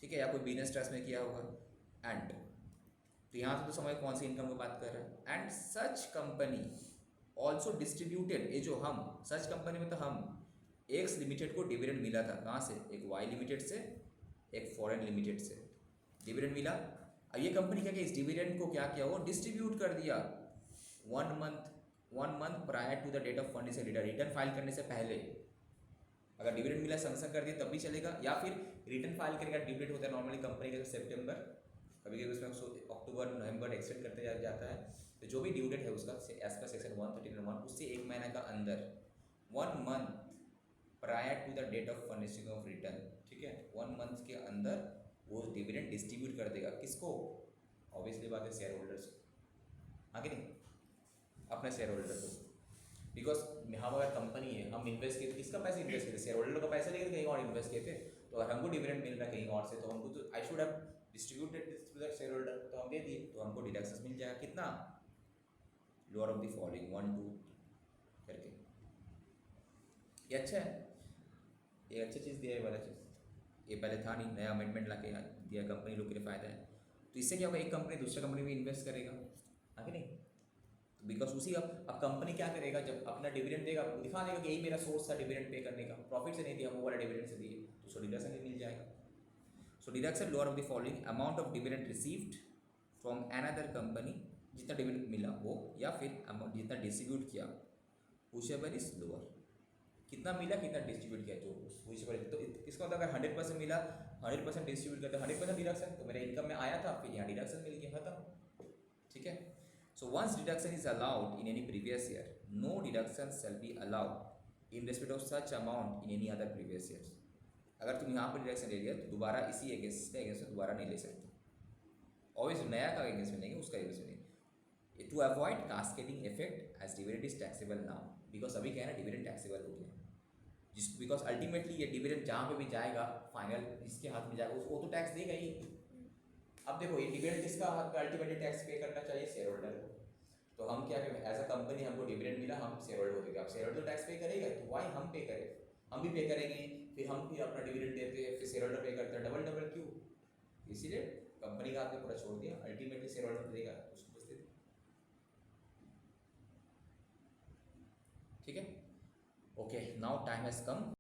ठीक है, या कोई बिजनेस ट्रस्ट में किया होगा। एंड तो यहाँ से तो समझ कौन सी इनकम की बात कर रहे हैं। And such company also distributed, ये जो हम सच कंपनी में तो हम एक्स लिमिटेड को डिविडेंड मिला था, कहाँ से, एक वाई लिमिटेड से, एक फॉरेन लिमिटेड से डिविडेंड मिला। अब ये कंपनी क्या, इस डिविडेंड को क्या किया, वो डिस्ट्रीब्यूट कर दिया 1 month prior to the date of fund से रिटर्न फाइल करने से पहले। अगर डिविडेंड मिला संक्शन कर दिया तब भी चलेगा, या फिर रिटर्न फाइल करेगा, डिविडेंड होता है नॉर्मली कंपनी का सितंबर, कभी कभी उसमें अक्टूबर नवंबर एक्सटेंड करते जाता है, तो जो भी ड्यू डेट है उसका एज पर सेक्शन 139(1) उससे एक महीने का अंदर 1 month prior to the date of furnishing of return, ठीक है, 1 मंथ के अंदर वो डिविडेंड डिस्ट्रीब्यूट कर देगा। किसको, ऑब्वियसली बात है शेयर होल्डर्स को, आगे नहीं, अपने शेयर होल्डर को। बिकॉज हम अगर कंपनी है, हम इन्वेस्ट किए, किसका पैसे इन्वेस्ट किए थे, शेयर होल्डर का पैसा लेकर कहीं और इन्वेस्ट किए थे, तो अगर हमको डिविडेंड मिल रहा है कहीं और से, तो हमको तो I should have distributed this to the share holder, तो हम दे दिए, तो हमको डिडक्शन मिल जाएगा कितना, लोअर ऑफ द फॉलोइंग 1 2 करके। ये अच्छा है, ये अच्छी चीज़ दिया है, वाला चीज़ ये पहले था नहीं, नया अमेंडमेंट ला के दिया, कंपनी लोग के लिए फ़ायदा है। तो इससे क्या होगा, एक कंपनी दूसरे कंपनी में इन्वेस्ट करेगा, आगे नहीं, तो बिकॉज उसी अब कंपनी क्या करेगा, जब अपना डिविडेंड देगा दिखा देगा कि यही मेरा सोर्स था डिविडेंड पे करने का, प्रॉफिट से नहीं दिया, वो वाला डिविडेंड से दिए, तो उसको डिडक्शन भी मिल जाएगा। So deduction lower of the following amount of dividend received from another company, जितना डिविडेंड मिला वो, या फिर अमाउंट जितना डिस्ट्रीब्यूट किया, व्हिचएवर इज लोअर, कितना मिला कितना डिस्ट्रीब्यूट किया, जो व्हिचएवर, तो इसका मतलब अगर 100% मिला, 100% डिस्ट्रीब्यूट करते 100% डिडक्शन, तो मेरे इनकम में आया था, फिर यहाँ डिडक्शन मिल गया, खत्म, ठीक है। So once deduction is allowed in any previous year, no deduction shall be allowed in respect of such amount in any other previous years. अगर तुम यहाँ पर डिडक्शन ले लिया तो दोबारा इसी अगेंस्ट के अगेंस्ट दोबारा नहीं ले सकते, ऑब्वियसली नया का अगेंस्ट में लेंगे, उसका अगेंस्ट में नहीं। To avoid cascading effect as dividend is taxable now, because अभी क्या है ना, डिविडेंड टैक्सेबल हो गया, जिस बिकॉज अल्टीमेटली ये डिविडेंड जहाँ पे भी जाएगा फाइनल जिसके हाथ में जाएगा वो तो टैक्स देगा ही। अब देखो ये डिविडेंड किसका हाथ में अल्टीमेटली टैक्स पे करना चाहिए, शेयर होल्डर को। तो हम क्या करें, एज अ कंपनी हमको डिविडेंड मिला, हम शेयर होल्डर होते, अब शेयर होल्डर टैक्स पे करेगा, तो वाई हम पे करें, हम भी पे करेंगे, फिर हम भी अपना डिविडेंड देते हैं, फिर शेयर होल्डर पे करते हैं, डबल क्यों, इसीलिए कंपनी का हाथ में पूरा छोड़ दिया, अल्टीमेटली शेयर होल्डर देगा उसको बस दे, ठीक है। Okay, now time has come.